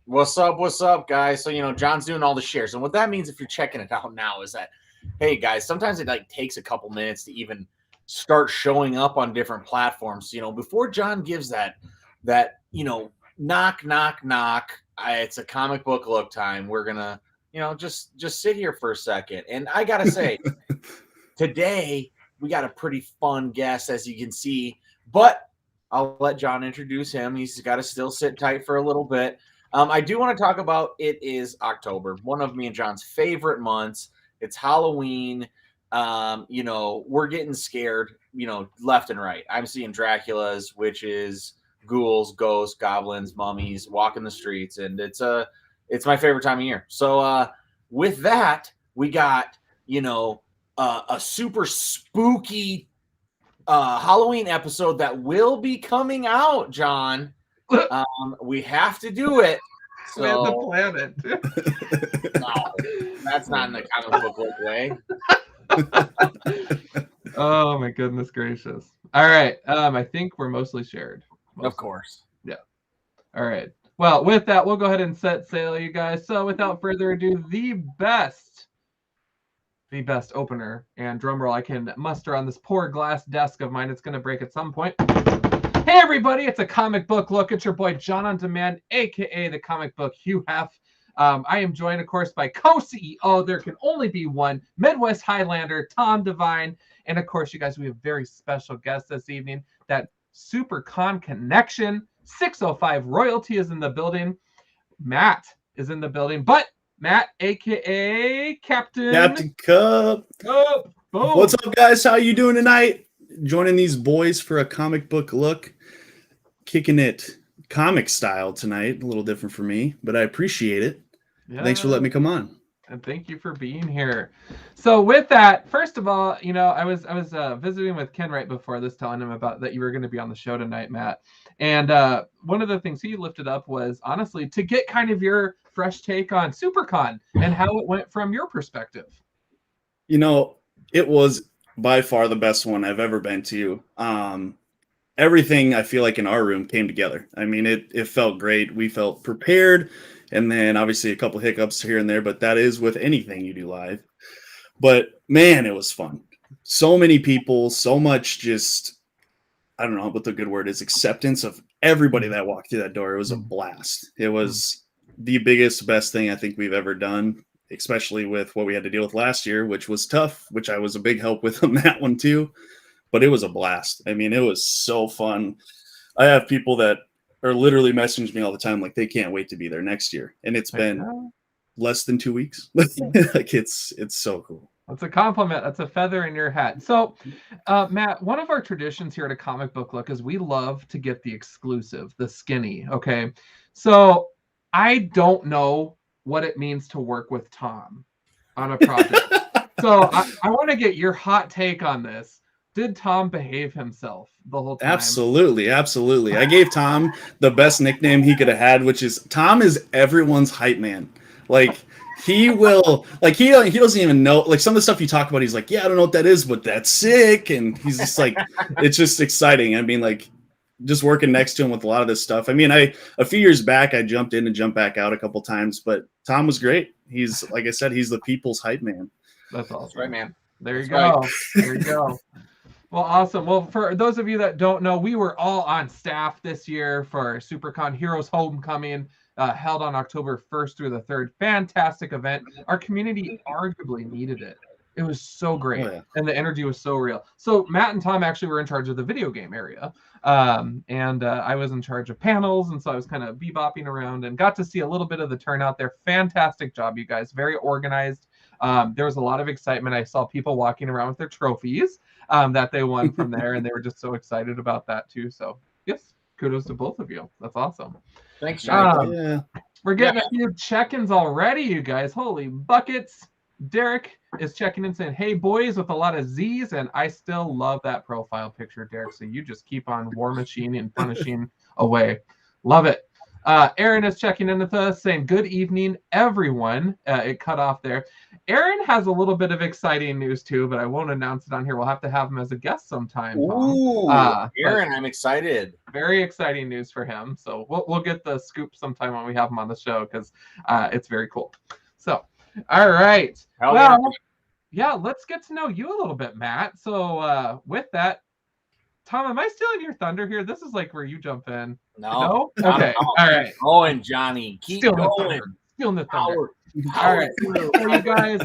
What's up, guys? So, John's doing all the shares. And what that means, if you're checking it out now, is that, hey, guys, sometimes it takes a couple minutes to even start showing up on different platforms. Before John gives that, knock, knock, knock, it's a comic book look time. We're going to, just sit here for a second. And I got to say, today we got a pretty fun guest, as you can see, but I'll let John introduce him. He's got to still sit tight for a little bit. I do want to talk about, it is October, one of me and John's favorite months. It's Halloween. We're getting scared, left and right. I'm seeing Draculas, witches, ghouls, ghosts, goblins, mummies walking the streets, and it's my favorite time of year. So with that, we got, a super spooky Halloween episode that will be coming out, John. We have to do it. So, we have to plan it. No, that's not in the comic book way. Oh my goodness gracious! All right, I think we're mostly shared. Of course. Yeah. All right. Well, with that, we'll go ahead and set sail, you guys. So, without further ado, the best opener and drum roll I can muster on this poor glass desk of mine. It's going to break at some point. Hey everybody, it's a comic book look. It's your boy John on Demand, aka the comic book Hugh Hef. I am joined, of course, by co-CEO. There can only be one, Midwest Highlander, Tom Devine. And of course, you guys, we have a very special guest this evening. That SuperCon connection, 605 Royalty is in the building. Matt is in the building, but Matt, aka KaptinKup. What's up, guys? How you doing tonight? Joining these boys for a comic book look. Kicking it comic style tonight. A little different for me, but I appreciate it. Yeah. Thanks for letting me come on. And thank you for being here. So with that, first of all, I was visiting with Ken right before this, telling him about that you were going to be on the show tonight, Matt. And one of the things he lifted up was, honestly, to get kind of your fresh take on SuperCon and how it went from your perspective. It was by far the best one I've ever been to. Everything I feel like in our room came together. I mean, it felt great. We felt prepared. And then obviously a couple hiccups here and there, but that is with anything you do live. But man, it was fun. So many people, so much just, I don't know what the good word is, acceptance of everybody that walked through that door. It was a blast. It was the biggest, best thing I think we've ever done, especially with what we had to deal with last year, which was tough, which I was a big help with on that one too. But it was a blast. I mean, it was so fun. I have people that are literally messaging me all the time, like they can't wait to be there next year. And it's been less than 2 weeks. Like it's so cool. That's a compliment. That's a feather in your hat. So, Matt, one of our traditions here at a comic book look is we love to get the exclusive, the skinny. Okay. So I don't know what it means to work with Tom on a project. So I want to get your hot take on this. Did Tom behave himself the whole time? Absolutely. I gave Tom the best nickname he could have had, which is Tom is everyone's hype man. Like he will, like he doesn't even know, like some of the stuff you talk about, he's like, yeah, I don't know what that is, but that's sick. And he's just like, it's just exciting. I mean, like just working next to him with a lot of this stuff. I mean, a few years back, I jumped in and jumped back out a couple times, but Tom was great. He's, like I said, he's the people's hype man. That's awesome. That's right, man. There you go. There you go. Well, awesome. Well, for those of you that don't know, we were all on staff this year for SuperCon Heroes Homecoming, held on October 1st through the 3rd. Fantastic event. Our community arguably needed it. It was so great. Oh, yeah. And the energy was so real. So Matt and Tom actually were in charge of the video game area. And I was in charge of panels. And so I was kind of bebopping around and got to see a little bit of the turnout there. Fantastic job, you guys. Very organized. There was a lot of excitement. I saw people walking around with their trophies that they won from there. And they were just so excited about that too. So yes, kudos to both of you. That's awesome. Thanks, John. Yeah. We're getting a few check-ins already, you guys. Holy buckets. Derek is checking in saying, hey, boys, with a lot of Z's, and I still love that profile picture, Derek. So you just keep on war machine and punishing away. Love it. Aaron is checking in with us saying, good evening, everyone. It cut off there. Aaron has a little bit of exciting news too, but I won't announce it on here. We'll have to have him as a guest sometime. Ooh, Tom. Aaron, I'm excited. Very exciting news for him. So we'll get the scoop sometime when we have him on the show, because it's very cool. So, all right. Yeah, let's get to know you a little bit, Matt. So with that, Tom, am I stealing your thunder here? This is like where you jump in. No? Okay. All right. Keep going, Johnny. Keep going. Stealing the thunder. Power. All right. So you guys,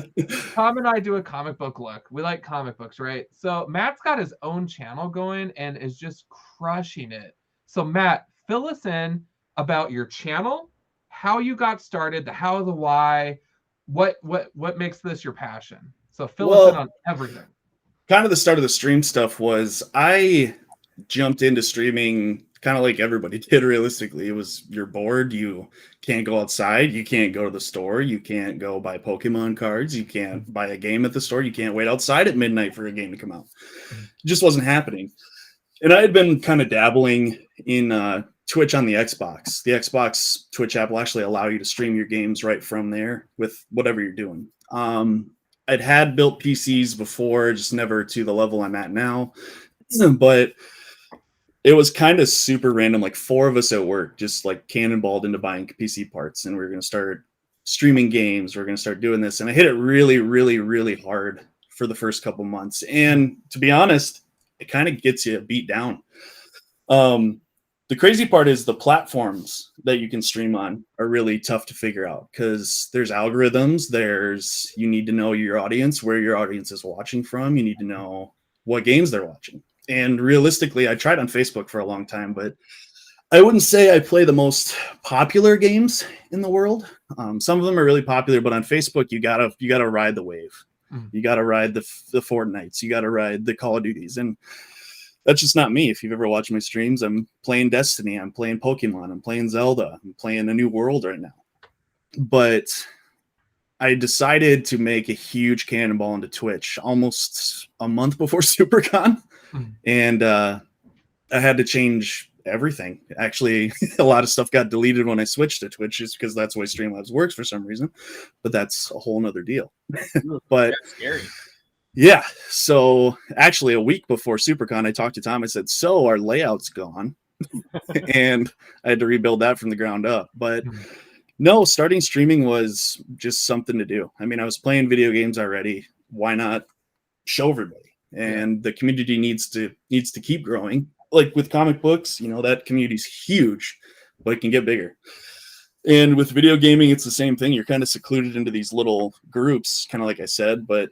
Tom and I do a comic book look. We like comic books, right? So Matt's got his own channel going and is just crushing it. So Matt, fill us in about your channel, how you got started, the how, the why, what makes this your passion. So fill us in on everything. Kind of the start of the stream stuff was I jumped into streaming kind of like everybody did. Realistically, it was, you're bored, you can't go outside, you can't go to the store, you can't go buy Pokemon cards, you can't buy a game at the store, you can't wait outside at midnight for a game to come out. It just wasn't happening. And I had been kind of dabbling in Twitch on the Xbox. The Xbox Twitch app will actually allow you to stream your games right from there with whatever you're doing. I'd had built PCs before, just never to the level I'm at now. But it was kind of super random. Like 4 of us at work just like cannonballed into buying PC parts, and we were going to start streaming games. We're going to start doing this. And I hit it really, really, really hard for the first couple months. And to be honest, it kind of gets you beat down. The crazy part is the platforms that you can stream on are really tough to figure out, because there's algorithms. You need to know your audience, where your audience is watching from. You need to know what games they're watching. And realistically, I tried on Facebook for a long time, but I wouldn't say I play the most popular games in the world. Some of them are really popular, but on Facebook, you gotta ride the wave. You gotta ride the Fortnites. You gotta ride the Call of Duties, and that's just not me. If you've ever watched my streams, I'm playing Destiny, I'm playing Pokemon, I'm playing Zelda, I'm playing a new world right now. But I decided to make a huge cannonball into Twitch almost a month before SuperCon. And I had to change everything. Actually, a lot of stuff got deleted when I switched to Twitch, just because that's the way Streamlabs works for some reason. But that's a whole nother deal. But that's scary. Yeah. So actually, a week before SuperCon, I talked to Tom. I said, so our layout's gone. And I had to rebuild that from the ground up. But no, starting streaming was just something to do. I mean, I was playing video games already. Why not show everybody? And the community needs to keep growing. Like with comic books, that community's huge, but it can get bigger. And with video gaming, it's the same thing. You're kind of secluded into these little groups, kind of like I said, but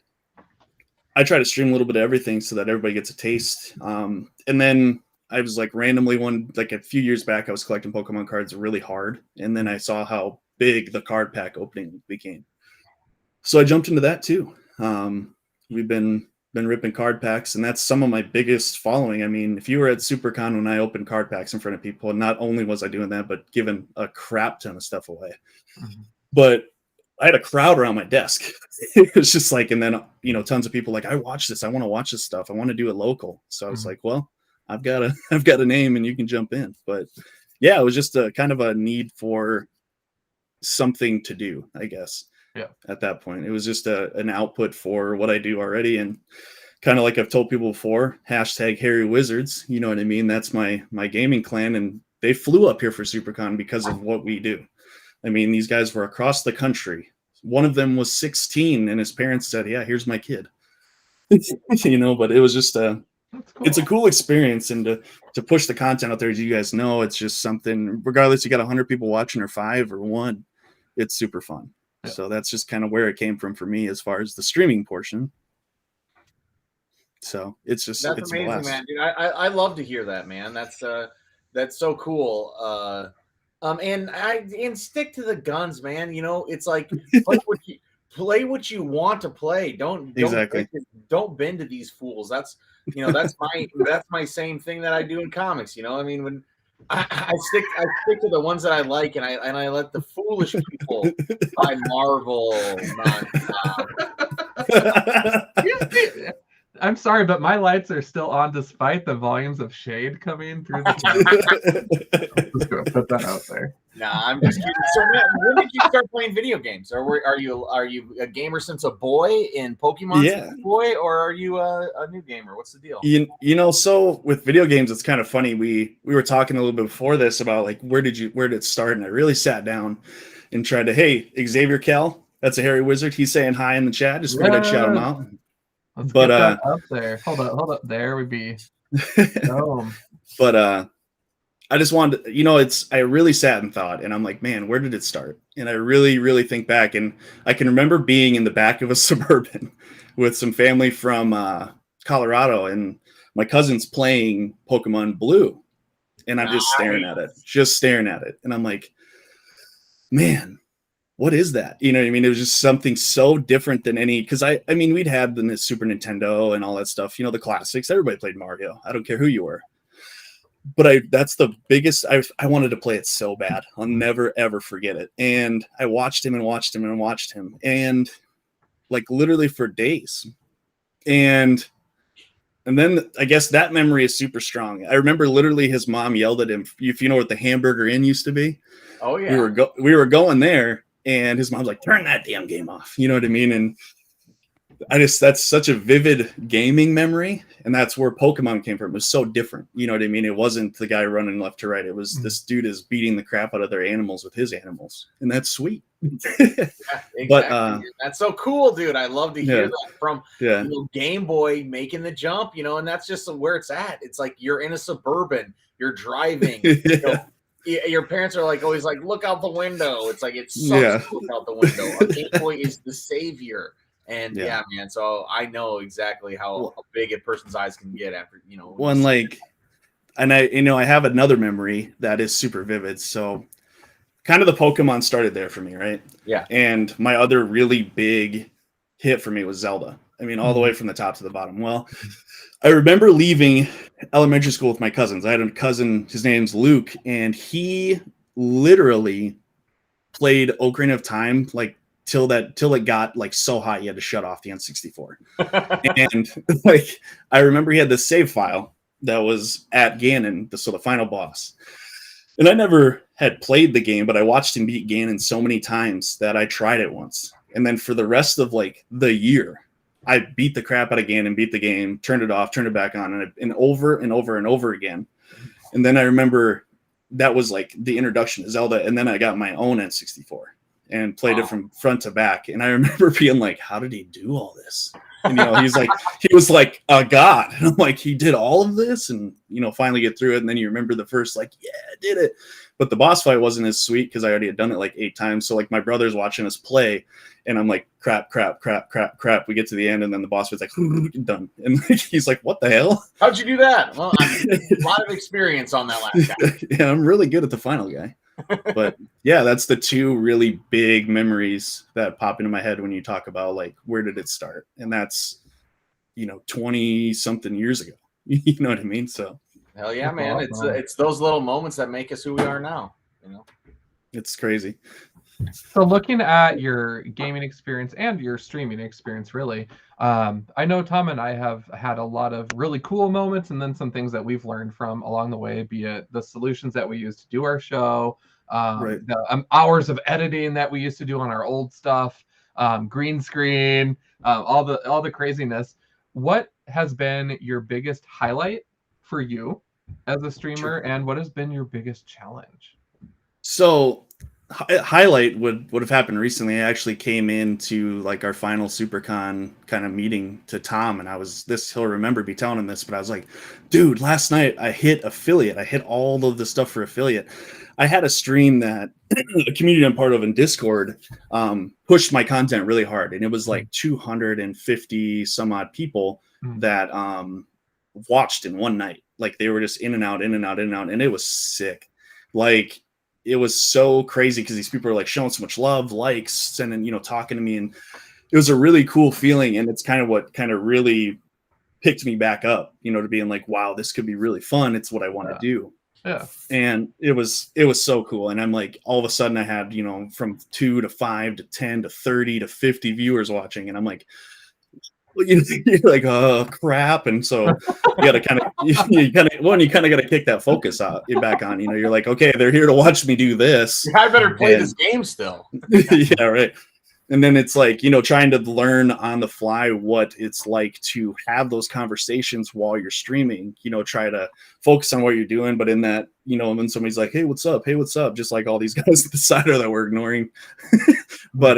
I try to stream a little bit of everything so that everybody gets a taste. And then I was like randomly a few years back, I was collecting Pokemon cards really hard. And then I saw how big the card pack opening became. So I jumped into that too. We've been ripping card packs, and that's some of my biggest following. I mean, if you were at SuperCon when I opened card packs in front of people, not only was I doing that, but giving a crap ton of stuff away. But I had a crowd around my desk. It was just like, and then, tons of people like, I watch this. I want to watch this stuff. I want to do it local. So I was like, well, I've got a name and you can jump in. But yeah, it was just a kind of a need for something to do, I guess. Yeah. At that point, it was just an output for what I do already. And kind of like I've told people before, #HarryWizards, you know what I mean? That's my gaming clan. And they flew up here for SuperCon because of what we do. I mean, these guys were across the country. One of them was 16 and his parents said, yeah, here's my kid. But it was just it's a cool experience. And to push the content out there, as you guys know, it's just something, regardless, you got 100 people watching or 5 or 1, it's super fun. Yeah. So that's just kind of where it came from for me as far as the streaming portion. So it's amazing, man. Dude, I love to hear that, man. That's so cool. And stick to the guns, man. It's like play what you want to play. Don't bend to these fools. That's my same thing that I do in comics. I mean, when I stick to the ones that I like, and I let the foolish people buy Marvel nonstop. I'm sorry, but my lights are still on despite the volumes of shade coming through the camera. I'm just gonna put that out there. Nah, I'm just kidding. So, Matt, when did you start playing video games? Or are you a gamer since a boy in Pokemon Yeah. since a boy, or are you a new gamer? What's the deal? So with video games, it's kind of funny. We were talking a little bit before this about like where did it start? And I really sat down and tried to, hey, Xavier Cal, that's a hairy wizard. He's saying hi in the chat. Just figured I'd shout him out. Let's get that up there. Hold up. There we be. But I just wanted to, I really sat and thought, and I'm like, man, where did it start? And I really, really think back, and I can remember being in the back of a Suburban with some family from Colorado, and my cousin's playing Pokemon Blue, and I'm just staring at it, and I'm like, man, what is that? You know what I mean? It was just something so different than because I mean, we'd had the Super Nintendo and all that stuff, the classics. Everybody played Mario. I don't care who you were. But that's the biggest. I wanted to play it so bad. I'll never ever forget it. And I watched him, and like literally for days. And then I guess that memory is super strong. I remember literally his mom yelled at him. If you know what the Hamburger Inn used to be. Oh yeah. We were going there, and his mom's like, "Turn that damn game off." You know what I mean? And that's such a vivid gaming memory, and that's where Pokemon came from. It was so different. You know what I mean? It wasn't the guy running left to right. It was this dude is beating the crap out of their animals with his animals, and that's sweet. Exactly. But that's so cool, dude. I love to hear that from Game Boy making the jump, and that's just where it's at. It's like you're in a Suburban, you're driving. Your parents are like always like, look out the window. It's like it sucks to look out the window. A Game Boy is the savior. And yeah, man. So I know exactly how big a person's eyes can get after, One and I have another memory that is super vivid. So kind of the Pokemon started there for me, right? Yeah. And my other really big hit for me was Zelda. I mean, all the way from the top to the bottom. Well, I remember leaving elementary school with my cousins. I had a cousin, his name's Luke, and he literally played Ocarina of Time like till it got like so hot he had to shut off the N64. And like I remember he had this save file that was at Ganon, so the final boss. And I never had played the game, but I watched him beat Ganon so many times that I tried it once. And then for the rest of like the year, I beat the crap out of Ganon, beat the game, turned it off, turned it back on, and over and over and over again. And then I remember that was like the introduction to Zelda, and then I got my own N64 and played it from front to back. And I remember being like, how did he do all this? And, he was like a god. And I'm like, he did all of this and, finally get through it. And then you remember the first, like, yeah, I did it. But the boss fight wasn't as sweet because I already had done it like 8 times. So like my brother's watching us play and I'm like, crap. We get to the end and then the boss fight's like, done. And he's like, what the hell? How'd you do that? Well, I have a lot of experience on that last guy. Yeah, I'm really good at the final guy. But yeah, that's the 2 really big memories that pop into my head when you talk about like where did it start, and that's 20 something years ago. You know what I mean? So hell yeah, man. It's those little moments that make us who we are now. It's crazy. So looking at your gaming experience and your streaming experience, really, I know Tom and I have had a lot of really cool moments and then some things that we've learned from along the way, be it the solutions that we use to do our show, the hours of editing that we used to do on our old stuff, green screen, all the craziness. What has been your biggest highlight for you as a streamer, and what has been your biggest challenge? So highlight would have happened recently. I actually came into like our final SuperCon kind of meeting to Tom, and he'll remember me telling him this, but I was like, dude, last night I hit affiliate. I hit all of the stuff for affiliate. I had a stream that the community I'm part of in Discord pushed my content really hard, and it was like 250 some odd people that watched in one night. Like they were just in and out, and it was sick. Like it was so crazy because these people are like showing so much love, likes, sending, talking to me. And it was a really cool feeling. And it's kind of what kind of really picked me back up, to being like, wow, this could be really fun. It's what I want to do. Yeah. And it was so cool. And I'm like, all of a sudden I had, from 2 to 5 to 10 to 30 to 50 viewers watching. And I'm like, you're like, oh crap, and so you got to kind of you kind of got to kick that focus out back on. You're like, okay, they're here to watch me do this. I better play this game still. Yeah, right. And then it's like, trying to learn on the fly what it's like to have those conversations while you're streaming, try to focus on what you're doing. But in that, when somebody's like, hey, what's up? Hey, what's up? Just like all these guys at the side that we're ignoring. But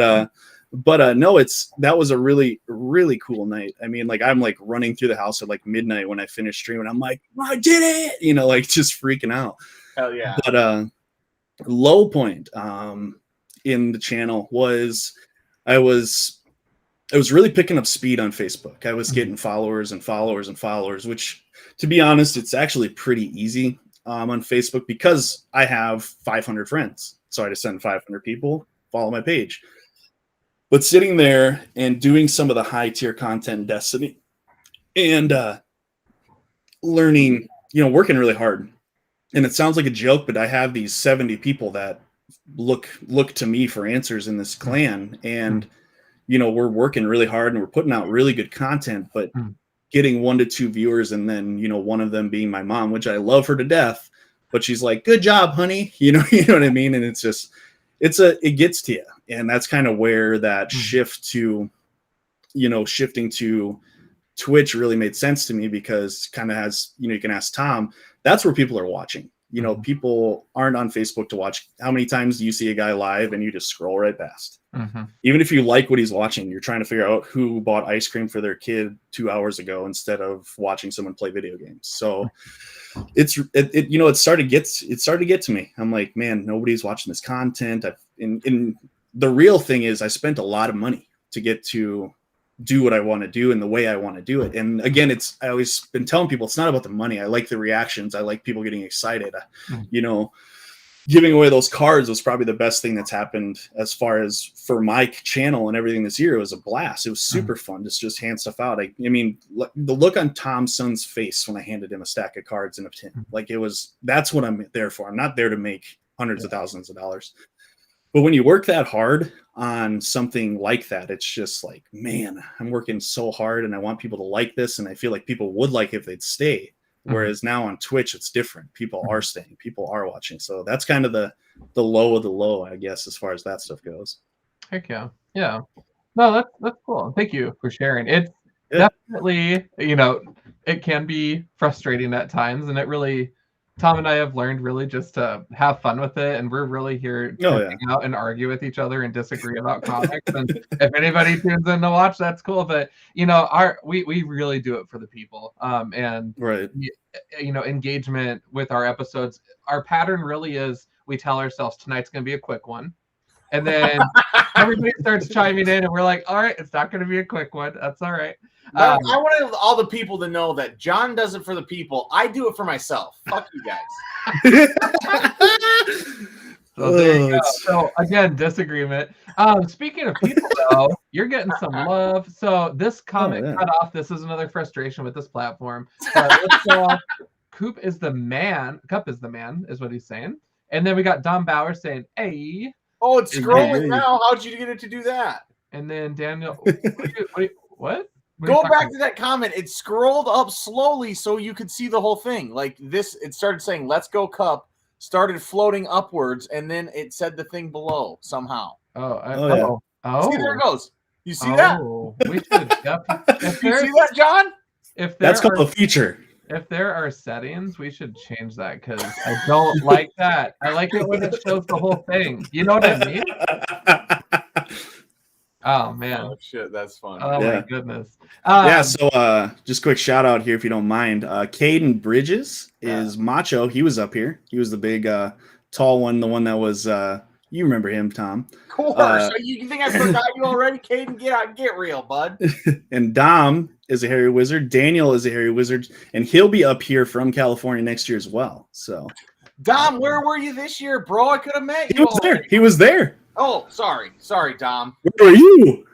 no, that was a really, really cool night. I mean, like I'm like running through the house at like midnight when I finished streaming. I'm like, I did it, like just freaking out. Hell yeah. But low point in the channel was I was really picking up speed on Facebook. I was getting followers and followers and followers, which, to be honest, it's actually pretty easy on Facebook because I have 500 friends. So I just send 500 people follow my page. But sitting there and doing some of the high tier content in Destiny and learning, working really hard. And it sounds like a joke, but I have these 70 people that look to me for answers in this clan, and we're working really hard and we're putting out really good content, but getting 1 to 2 viewers, and then one of them being my mom, which I love her to death, but she's like, good job, honey, you know what I mean? And it's just it gets to you. And that's kind of where that shift to shifting to Twitch really made sense to me, because kind of has, you can ask Tom, that's where people are watching. People aren't on Facebook to watch. How many times do you see a guy live and you just scroll right past? Even if you like what he's watching, you're trying to figure out who bought ice cream for their kid 2 hours ago instead of watching someone play video games. So it started to get to me. I'm like, man, nobody's watching this content. And the real thing is I spent a lot of money to get to do what I want to do and the way I want to do it. And again, I always been telling people, it's not about the money. I like the reactions. I like people getting excited. Giving away those cards was probably the best thing that's happened as far as for my channel and everything this year. It was a blast. It was super fun to just hand stuff out. I mean, the look on Tom's son's face when I handed him a stack of cards in a tin, that's what I'm there for. I'm not there to make hundreds of thousands of dollars. But when you work that hard on something like that, it's just like, man, I'm working so hard and I want people to like this. And I feel like people would like it if they'd stay. Whereas now on Twitch, it's different. People are staying, people are watching. So that's kind of the low of the low, I guess, as far as that stuff goes. Heck yeah. Yeah. No, that's cool. Thank you for sharing. It's definitely, it can be frustrating at times, and it really, Tom and I have learned really just to have fun with it, and we're really here to hang out and argue with each other and disagree about comics. And if anybody tunes in to watch, that's cool. But we really do it for the people. And right, engagement with our episodes. Our pattern really is we tell ourselves tonight's going to be a quick one, and then everybody starts chiming in, and we're like, all right, it's not going to be a quick one. That's all right. I wanted all the people to know that John does it for the people. I do it for myself. Fuck you guys. So there you go. So again, disagreement. Speaking of people, though, you're getting some love. So this comment cut off. This is another frustration with this platform. Let's go off. Kup is the man, is what he's saying. And then we got Don Bauer saying, "Hey." Oh, it's scrolling now. How'd you get it to do that? And then Daniel, what? Go back to that comment. It scrolled up slowly so you could see the whole thing. Like this, it started saying, "Let's go Kup," started floating upwards, and then it said the thing below somehow. Oh. See, there it goes. You see that? We should you see that, John? That's called a feature. If there are settings, we should change that, because I don't like that. I like it when it shows the whole thing. You know what I mean? Oh man! Oh shit, that's fun. Oh my goodness! So just quick shout out here, if you don't mind. Caden Bridges is Macho. He was up here. He was the big, tall one, the one that was. You remember him, Tom? Of course. You think I forgot you already, Caden? Get real, bud. And Dom is a hairy wizard. Daniel is a hairy wizard, and he'll be up here from California next year as well. So, Dom, where were you this year, bro? I could have met you. He was there. Oh, sorry, Dom. Where were you?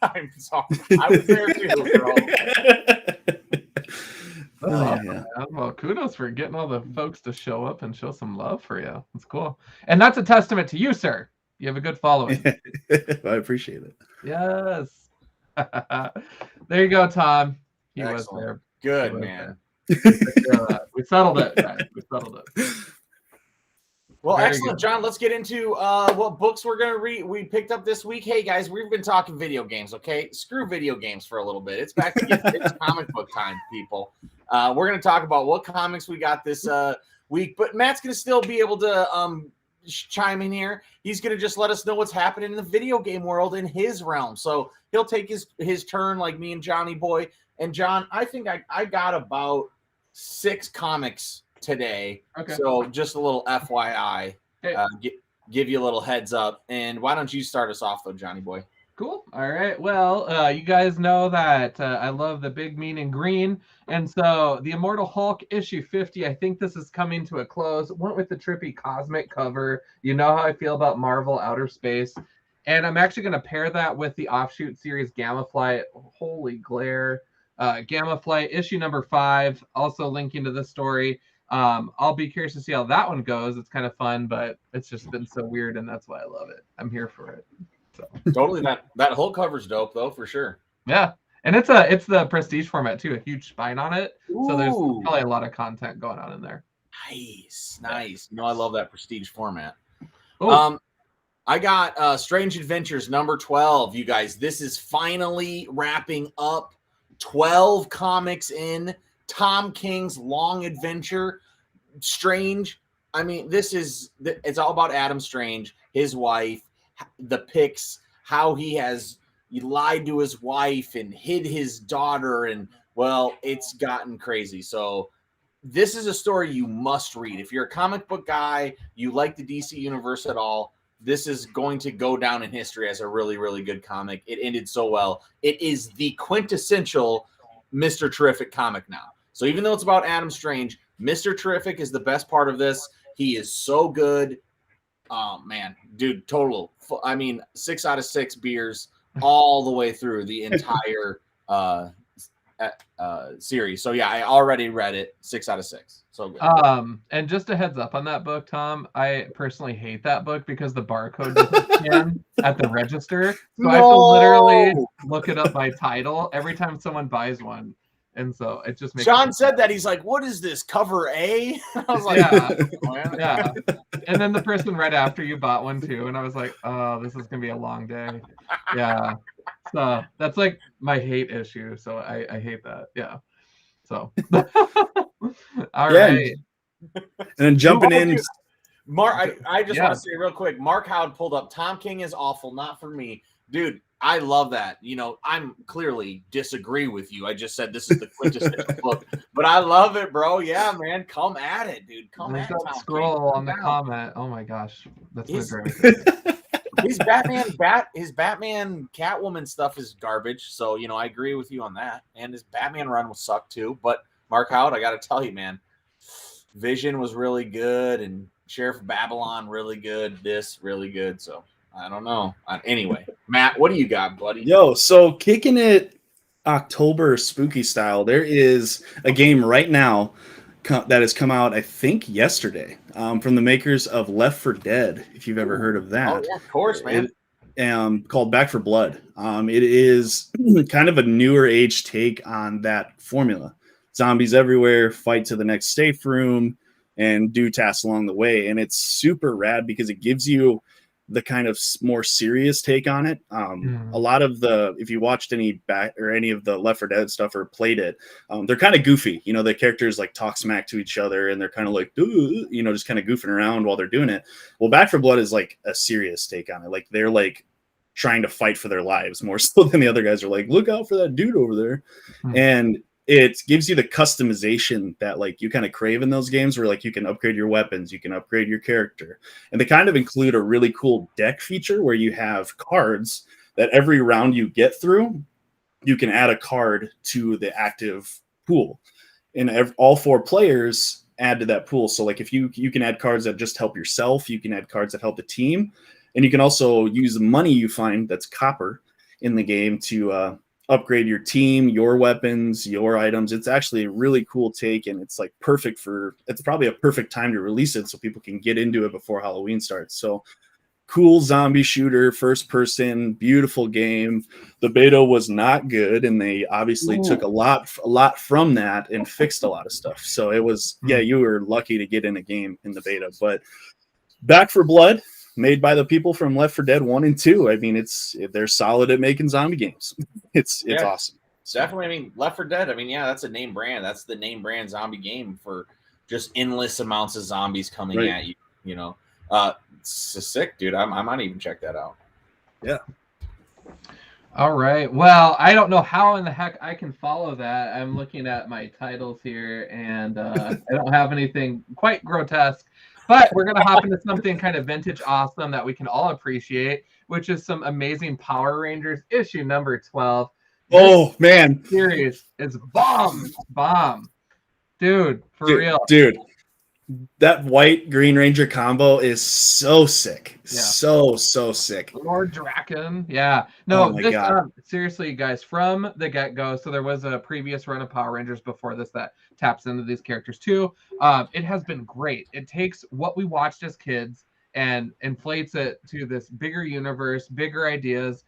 I'm sorry. I was there too, bro. Well, kudos for getting all the folks to show up and show some love for you. That's cool. And that's a testament to you, sir. You have a good following. I appreciate it. Yes. There you go, Tom. He was Excellent. there. Good, He was man. there. We settled it, guys. We settled it. Well, Very excellent, good. John. Let's get into what books we're going to read. We picked up this week. Hey, guys, we've been talking video games, okay? Screw video games for a little bit. It's back to it's comic book time, people. We're going to talk about what comics we got this week, but Matt's going to still be able to chime in here. He's going to just let us know what's happening in the video game world in his realm. So he'll take his turn like me and Johnny Boy. And John, I think I got about 6 comics today. Okay. So just a little FYI, give you a little heads up. And why don't you start us off though, Johnny Boy? Cool. All right. Well, you guys know that I love the big, mean, and green. And so the Immortal Hulk issue 50, I think this is coming to a close. Went with the trippy cosmic cover. You know how I feel about Marvel Outer Space. And I'm actually going to pair that with the offshoot series Gamma-Fly. Holy glare. Gamma-Fly issue number 5, also linking to this story. I'll be curious to see how that one goes. It's kind of fun, but it's just been so weird, and that's why I love it. I'm here for it. So. Totally, that whole cover's dope though, for sure. Yeah, and it's the prestige format too, a huge spine on it. Ooh. So there's probably a lot of content going on in there. Nice. You know, I love that prestige format. Ooh. I got Strange Adventures number 12, you guys. This is finally wrapping up. 12 comics in Tom King's long adventure. Strange. I mean, it's all about Adam Strange, his wife, the pics, how he lied to his wife and hid his daughter. And well, it's gotten crazy. So this is a story you must read. If you're a comic book guy, you like the DC universe at all, this is going to go down in history as a really, really good comic. It ended so well. It is the quintessential Mr. Terrific comic now. So even though it's about Adam Strange, Mr. Terrific is the best part of this. He is so good. Oh, man. Dude, total. I mean, 6 out of 6 beers all the way through the entire series. So, yeah, I already read it. 6 out of 6. So good. And just a heads up on that book, Tom, I personally hate that book because the barcode doesn't scan at the register. So I have to literally look it up by title every time someone buys one. And so it just makes Sean said that. He's like, what is this, cover A? I was like, yeah. And then the person right after you bought one too. And I was like, oh, this is going to be a long day. Yeah. So that's like my hate issue. So I hate that. Yeah. So. All right. And then jumping in. Mark, I just want to say real quick, Mark Howard pulled up Tom King is awful, not for me. Dude, I love that. You know, I'm clearly disagree with you. I just said this is the quintessential book, but I love it, bro. Yeah, man. Come at it, dude. Come at it. Scroll on the comment. Oh my gosh. That's his Batman Catwoman stuff is garbage. So, you know, I agree with you on that. And his Batman run will suck too. But Mark Howard, I got to tell you, man, Vision was really good and Sheriff Babylon really good. This really good. So I don't know. Anyway, Matt, what do you got, buddy? Yo, so kicking it October spooky style, there is a game right now that has come out, I think, yesterday, from the makers of Left 4 Dead, if you've ever heard of that. Oh, yeah, of course, man. Called Back 4 Blood. It is kind of a newer age take on that formula. Zombies everywhere, fight to the next safe room, and do tasks along the way. And it's super rad because it gives you the kind of more serious take on it. A lot of if you watched any of the Left 4 Dead stuff or played it, they're kind of goofy. You know, the characters like talk smack to each other and they're kind of like, you know, just kind of goofing around while they're doing it. Well, Back 4 Blood is like a serious take on it. Like they're like trying to fight for their lives more so than the other guys are like, look out for that dude over there. And it gives you the customization that like you kind of crave in those games where like you can upgrade your weapons, you can upgrade your character. And they kind of include a really cool deck feature where you have cards that every round you get through, you can add a card to the active pool. And all 4 players add to that pool. So like if you can add cards that just help yourself, you can add cards that help the team. And you can also use the money you find that's copper in the game to upgrade your team, your weapons, your items. It's actually a really cool take, and it's like it's probably a perfect time to release it so people can get into it before Halloween starts. So cool zombie shooter, first person, beautiful game. The beta was not good, and they obviously took a lot from that and fixed a lot of stuff. So it was, you were lucky to get in a game in the beta. But Back for Blood, made by the people from Left 4 Dead 1 and 2. I mean, they're solid at making zombie games. It's awesome. Definitely. I mean, Left 4 Dead. I mean, yeah, that's a name brand. That's the name brand zombie game for just endless amounts of zombies coming at you. You know, it's sick, dude. I might even check that out. Yeah. All right. Well, I don't know how in the heck I can follow that. I'm looking at my titles here, and I don't have anything quite grotesque. But we're going to hop into something kind of vintage awesome that we can all appreciate, which is some amazing Power Rangers issue number 12. Oh, man. Series is bomb. Dude, real. Dude, that white Green Ranger combo is so sick. Yeah. So sick. Lord Draken. Yeah. No, seriously, guys, from the get-go, so there was a previous run of Power Rangers before this that taps into these characters too. It has been great. It takes what we watched as kids and inflates it to this bigger universe, bigger ideas,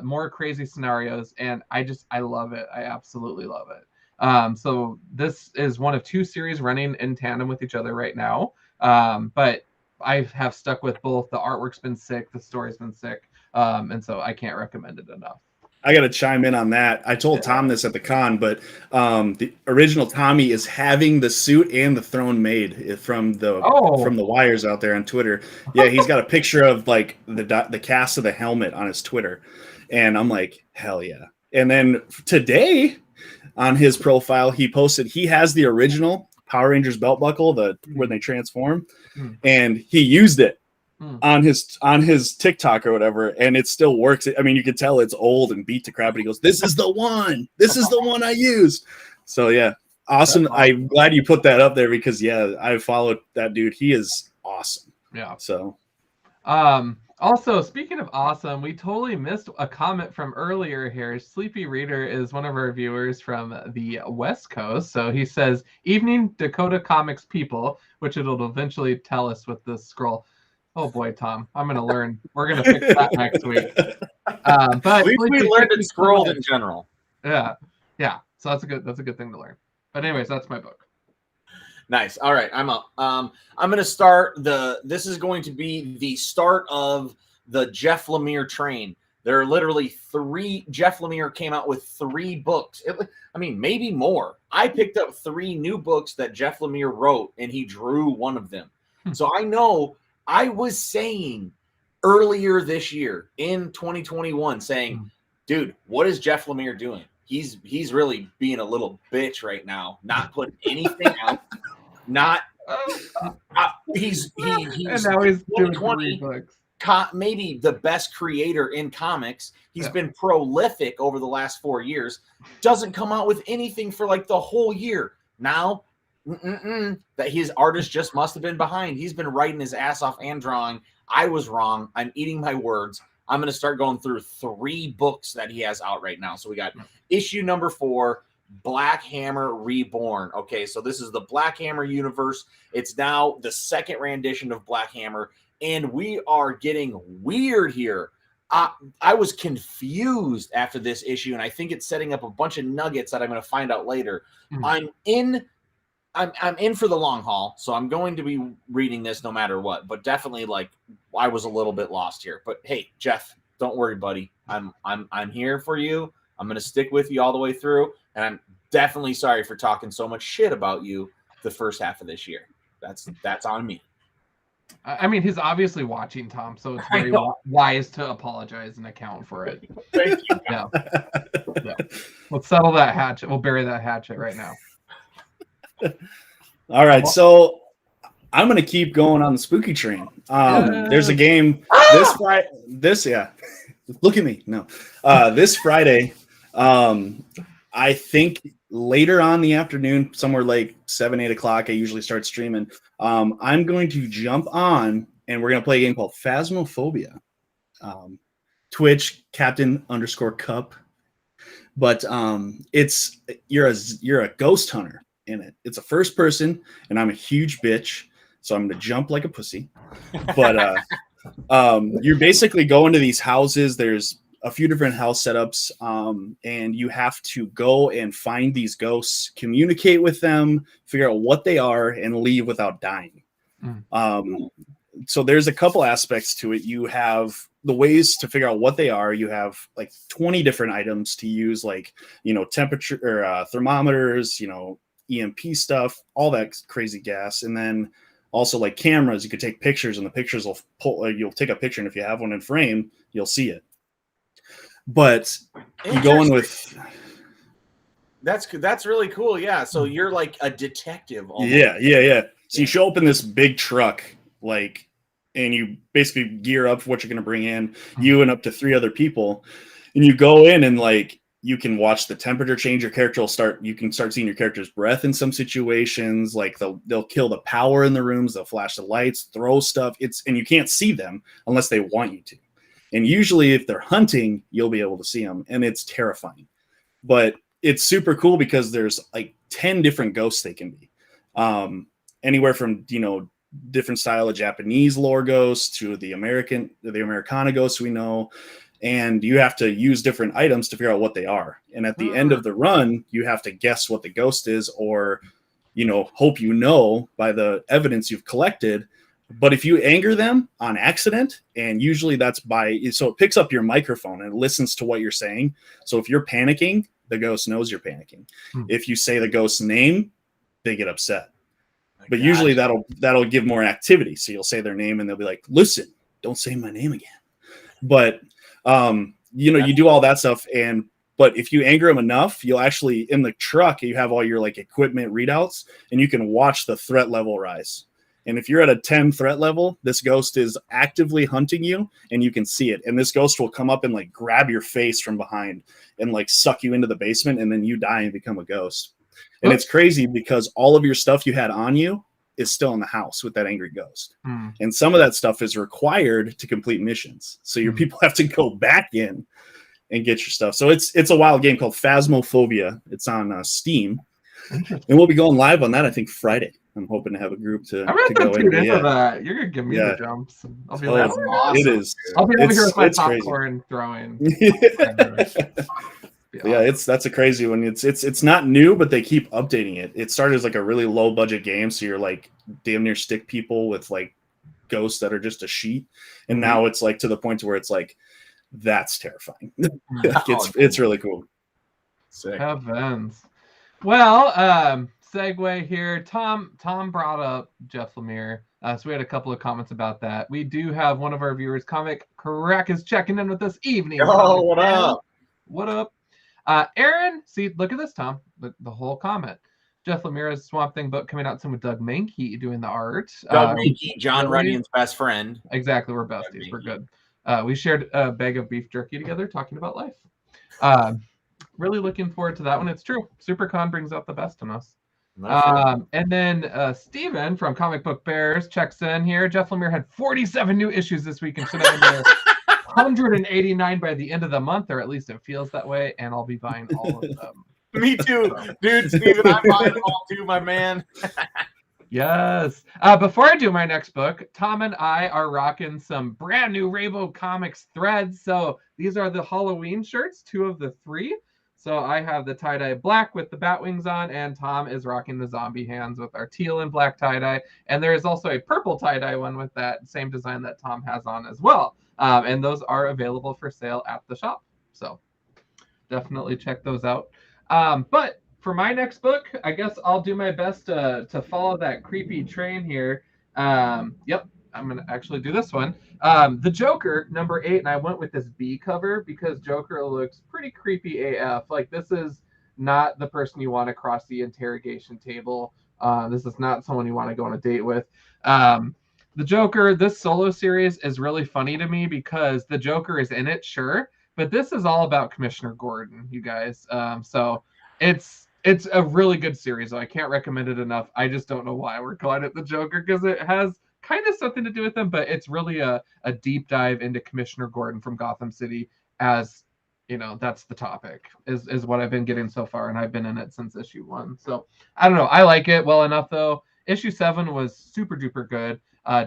more crazy scenarios, and I love it. I absolutely love it. So this is one of 2 series running in tandem with each other right now. But I have stuck with both. The artwork's been sick, the story's been sick, and so I can't recommend it enough. I got to chime in on that. I told Tom this at the con, but the original Tommy is having the suit and the throne made from the wires out there on Twitter. Yeah, he's got a picture of like the cast of the helmet on his Twitter, and I'm like, hell yeah! And then today, on his profile, he posted he has the original Power Rangers belt buckle, when they transform, and he used it on his TikTok or whatever, and it still works. I mean, you can tell it's old and beat to crap, but he goes, "This is the one. This is the one I used." So yeah, awesome. I'm glad you put that up there because I followed that dude. He is awesome. Yeah. So, also, speaking of awesome, we totally missed a comment from earlier here. Sleepy Reader is one of our viewers from the West Coast. So he says, "Evening Dakota Comics people," which it'll eventually tell us with this scroll. Oh boy, Tom, I'm going to learn. We're going to fix that next week. But we learned it scrolled in general. Yeah. So that's a good thing to learn. But anyways, that's my book. Nice. All right, I'm up. I'm going to start this is going to be the start of the Jeff Lemire train. There are literally 3. Jeff Lemire came out with 3 books. Maybe more. I picked up 3 new books that Jeff Lemire wrote, and he drew one of them. So I know I was saying earlier this year in 2021, saying, dude, what is Jeff Lemire doing? He's really being a little bitch right now, not putting anything out. He's and now he's doing 3 books. Maybe the best creator in comics. He's been prolific over the last 4 years. Doesn't come out with anything for like the whole year. Now, that his artist just must have been behind. He's been writing his ass off and drawing. I was wrong. I'm eating my words. I'm going to start going through 3 books that he has out right now. So we got issue number 4, Black Hammer Reborn. Okay, so this is the Black Hammer universe. It's now the second rendition of Black Hammer, and we are getting weird here. I was confused after this issue, and I think it's setting up a bunch of nuggets that I'm going to find out later. I'm in for the long haul, so I'm going to be reading this no matter what. But definitely, I was a little bit lost here. But hey, Jeff, don't worry, buddy. I'm here for you. I'm going to stick with you all the way through, and I'm definitely sorry for talking so much shit about you the first half of this year. That's on me. I mean, he's obviously watching, Tom, so it's very wise to apologize and account for it. Thank you. Yeah. Let's settle that hatchet. We'll bury that hatchet right now. All right, so I'm going to keep going on the spooky train. There's a game this Friday. Look at me. No. This Friday, I think later on in the afternoon, somewhere like 7, 8 o'clock, I usually start streaming. I'm going to jump on and we're going to play a game called Phasmophobia. Twitch, Captain_Kup. But you're a ghost hunter in it. It's a first person, and I'm a huge bitch, so I'm going to jump like a pussy. But You basically go into these houses. There's a few different house setups, and you have to go and find these ghosts, communicate with them, figure out what they are, and leave without dying. So there's a couple aspects to it. You have the ways to figure out what they are. You have like 20 different items to use, like, temperature or thermometers, EMP stuff, all that crazy gas. And then also like cameras, you could take pictures and the pictures will pull, you'll take a picture. And if you have one in frame, you'll see it. But you go in with... That's really cool. Yeah. So you're like a detective. Almost. Yeah. So you show up in this big truck, and you basically gear up for what you're going to bring in, you and up to 3 other people, and you go in and you can watch the temperature change. Your character you can start seeing your character's breath in some situations. Like they'll kill the power in the rooms. They'll flash the lights, throw stuff. And you can't see them unless they want you to. And usually if they're hunting, you'll be able to see them, and it's terrifying, but it's super cool because there's like 10 different ghosts they can be. Anywhere from, different style of Japanese lore ghosts to the Americana ghosts we know. And you have to use different items to figure out what they are. And at the end of the run, you have to guess what the ghost is, or, hope by the evidence you've collected. But if you anger them on accident, and usually that's so it picks up your microphone and listens to what you're saying. So if you're panicking, the ghost knows you're panicking. If you say the ghost's name, they get upset. But usually that'll give more activity. So you'll say their name and they'll be like, listen, don't say my name again. But, you do all that stuff. But if you anger them enough, you'll actually, in the truck, you have all your like equipment readouts, and you can watch the threat level rise. And if you're at a 10 threat level, this ghost is actively hunting you, and you can see it. And this ghost will come up and like grab your face from behind and like suck you into the basement, and then you die and become a ghost. And it's crazy because all of your stuff you had on you is still in the house with that angry ghost. And some of that stuff is required to complete missions. So your people have to go back in and get your stuff. So it's a wild game called Phasmophobia. It's on Steam. And we'll be going live on that, I think, Friday. I'm hoping to have a group to go into that. You're going to give me the jumps. I'll be like, awesome. It is. I'll be over here with my popcorn throwing. Yeah, that's a crazy one. It's not new, but they keep updating it. It started as like a really low budget game, so you're like damn near stick people with like ghosts that are just a sheet, and now it's like to the point where it's like that's terrifying. It's really cool. Sick. Heavens. Well, segue here. Tom brought up Jeff Lemire. So we had a couple of comments about that. We do have one of our viewers, Comic Correct, is checking in with this evening. Oh, what up? What up? Aaron, see, look at this, Tom. The whole comment. Jeff Lemire's Swamp Thing book coming out soon with Doug Mankey doing the art. Doug Mankey, John Runnion's best friend. Exactly, we're besties. We're good. We shared a bag of beef jerky together, talking about life. Really looking forward to that one. It's true. SuperCon brings out the best in us. And then Steven from Comic Book Bears checks in here. Jeff Lemire had 47 new issues this week and should have been 189 by the end of the month, or at least it feels that way, and I'll be buying all of them. Me too, dude. Steven, I'm buying them all too, my man. Yes. Before I do my next book, Tom and I are rocking some brand new Rainbow Comics threads. So these are the Halloween shirts, 2 of the 3. So I have the tie-dye black with the bat wings on, and Tom is rocking the zombie hands with our teal and black tie-dye. And there is also a purple tie-dye one with that same design that Tom has on as well. And those are available for sale at the shop. So definitely check those out. But for my next book, I guess I'll do my best to follow that creepy train here. Yep, I'm going to actually do this one. The Joker, number 8, and I went with this B cover because Joker looks pretty creepy AF. Like, this is not the person you want to cross the interrogation table. This is not someone you want to go on a date with. The Joker, this solo series is really funny to me because the Joker is in it, sure, but this is all about Commissioner Gordon, you guys. So it's a really good series. So I can't recommend it enough. I just don't know why we're calling it the Joker, because it has kind of something to do with him, but it's really a deep dive into Commissioner Gordon from Gotham City, as you know, that's the topic is what I've been getting so far, and I've been in it since issue 1. So I don't know. I like it well enough though. Issue 7 was super duper good.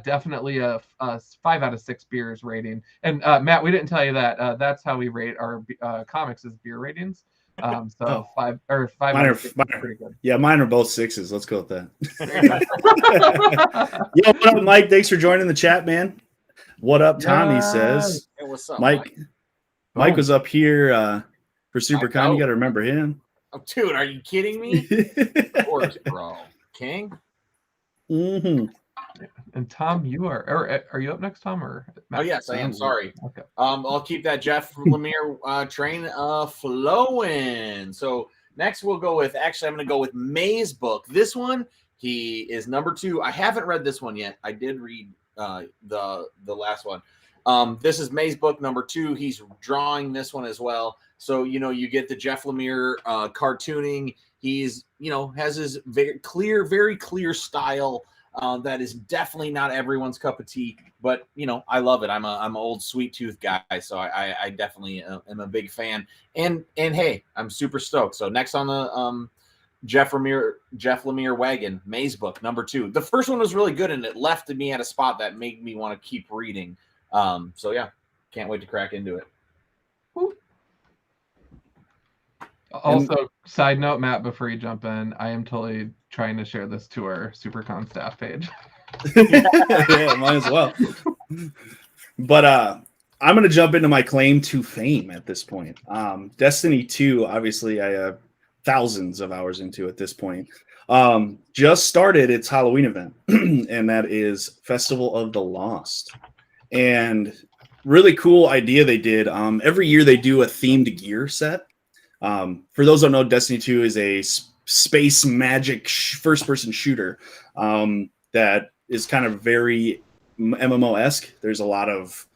definitely a 5 out of 6 beers rating. And Matt, we didn't tell you that that's how we rate our comics as beer ratings. So 5 out of 6 is pretty good. Yeah, mine are both 6s. Let's go with that. Yo, what up, Mike? Thanks for joining the chat, man. What up, Tommy says. Hey, what's up, Mike was up here for SuperCon. You got to remember him. Oh, dude, are you kidding me? Of course, bro. King? Mm-hmm. And Tom, are you up next, Tom? Or Matt? Oh, yes, I am. Sorry. Okay. I'll keep that Jeff Lemire train flowing. So next we'll go with, actually, I'm going to go with May's book. This one, he is number 2. I haven't read this one yet. I did read the last one. This is May's book number 2. He's drawing this one as well. So, you get the Jeff Lemire cartooning. He's, has his very clear style. That is definitely not everyone's cup of tea, but I love it. I'm an old sweet tooth guy, so I definitely am a big fan. And hey, I'm super stoked. So next on the Jeff Lemire wagon, May's book number 2. The first one was really good, and it left me at a spot that made me want to keep reading. So yeah, can't wait to crack into it. Woo. Also, side note, Matt, before you jump in, I am totally trying to share this to our SuperCon staff page. Yeah, might as well. But I'm going to jump into my claim to fame at this point. Destiny 2, obviously, I have thousands of hours into at this point. Just started its Halloween event, and that is Festival of the Lost. And really cool idea they did. Every year they do a themed gear set. For those who don't know, Destiny 2 is a space magic first-person shooter that is kind of very MMO-esque. There's a lot of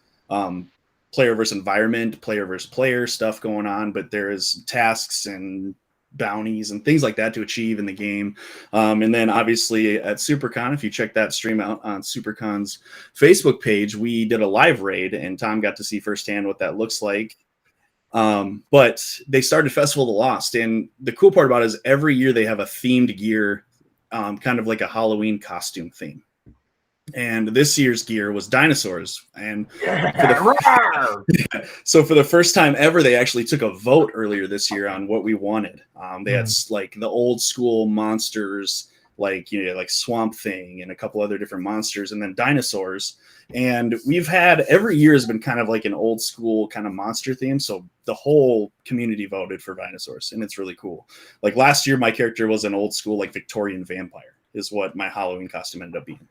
player versus environment, player versus player stuff going on, but there is tasks and bounties and things like that to achieve in the game. And then obviously at SuperCon, if you check that stream out on SuperCon's Facebook page, we did a live raid, and Tom got to see firsthand what that looks like. But they started Festival of the Lost, and the cool part about it is every year they have a themed gear, kind of like a Halloween costume theme. And this year's gear was dinosaurs. And so for the first time ever, they actually took a vote earlier this year on what we wanted. They had like the old school monsters, like Swamp Thing and a couple other different monsters, and then dinosaurs. And we've had, every year has been kind of like an old school kind of monster theme. So the whole community voted for dinosaurs, and it's really cool. Like last year, my character was an old school, like Victorian vampire is what my Halloween costume ended up being.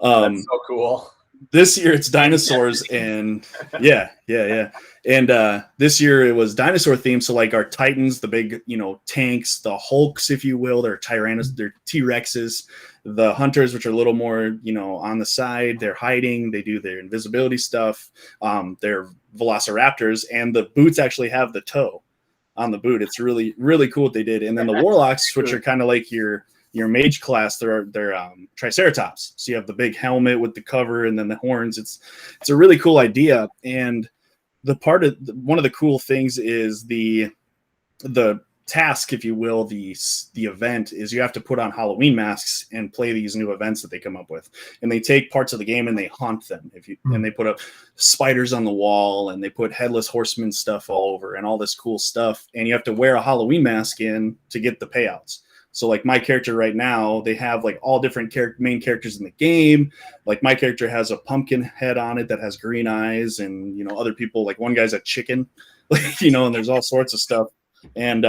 That's so cool. This year it's dinosaurs, and yeah. And this year it was dinosaur themed. So like our Titans, the big, tanks, the Hulks, if you will, they're they're T-Rexes, the Hunters, which are a little more, on the side, they're hiding, they do their invisibility stuff. They're Velociraptors, and the boots actually have the toe on the boot. It's really, really cool what they did. And then the Warlocks, which are kind of like your mage class, they're Triceratops. So you have the big helmet with the cover and then the horns. It's a really cool idea. And one of the cool things is the task, if you will, the event is you have to put on Halloween masks and play these new events that they come up with. And they take parts of the game and they haunt them. And they put up spiders on the wall, and they put headless horseman stuff all over and all this cool stuff. And you have to wear a Halloween mask in to get the payouts. So like my character right now, they have like all different main characters in the game. Like my character has a pumpkin head on it that has green eyes, and other people, like one guy's a chicken, and there's all sorts of stuff. And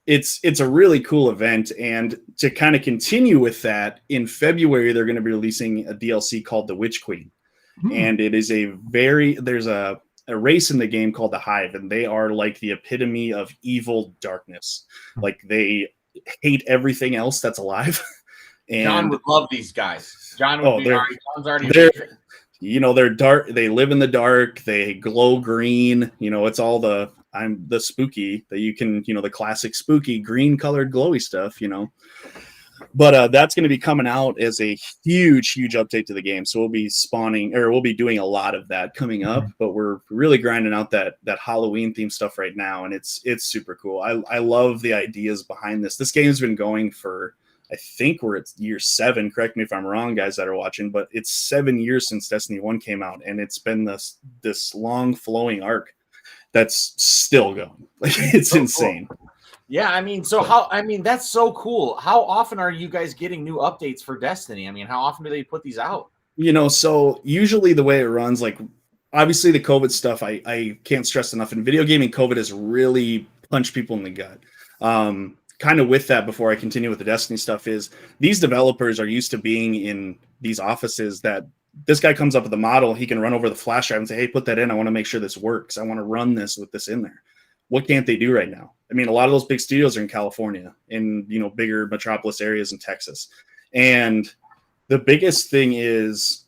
it's a really cool event. And to kind of continue with that, in February they're going to be releasing a DLC called The Witch Queen. And it is there's a race in the game called the Hive, and they are like the epitome of evil darkness. Like they hate everything else that's alive. And John would love these guys. John would John's already they're dark, they live in the dark, they glow green, it's all the spooky that you can, the classic spooky green colored glowy stuff, But that's going to be coming out as a huge update to the game. So we'll be doing a lot of that coming up, but we're really grinding out that Halloween theme stuff right now. And it's super cool. I love the ideas behind this. This game's been going for, I think we're at year 7. Correct me if I'm wrong, guys that are watching, but it's 7 years since Destiny 1 came out, and it's been this long flowing arc that's still going. Like, it's so insane. Cool. Yeah, I mean, that's so cool. How often are you guys getting new updates for Destiny? I mean, how often do they put these out? So usually the way it runs, like, obviously the COVID stuff, I can't stress enough. In video gaming, COVID has really punched people in the gut. Kind of with that, before I continue with the Destiny stuff, is these developers are used to being in these offices that this guy comes up with a model, he can run over the flash drive and say, hey, put that in. I want to make sure this works. I want to run this with this in there. What can't they do right now? I mean, a lot of those big studios are in California, in, bigger metropolis areas in Texas. And the biggest thing is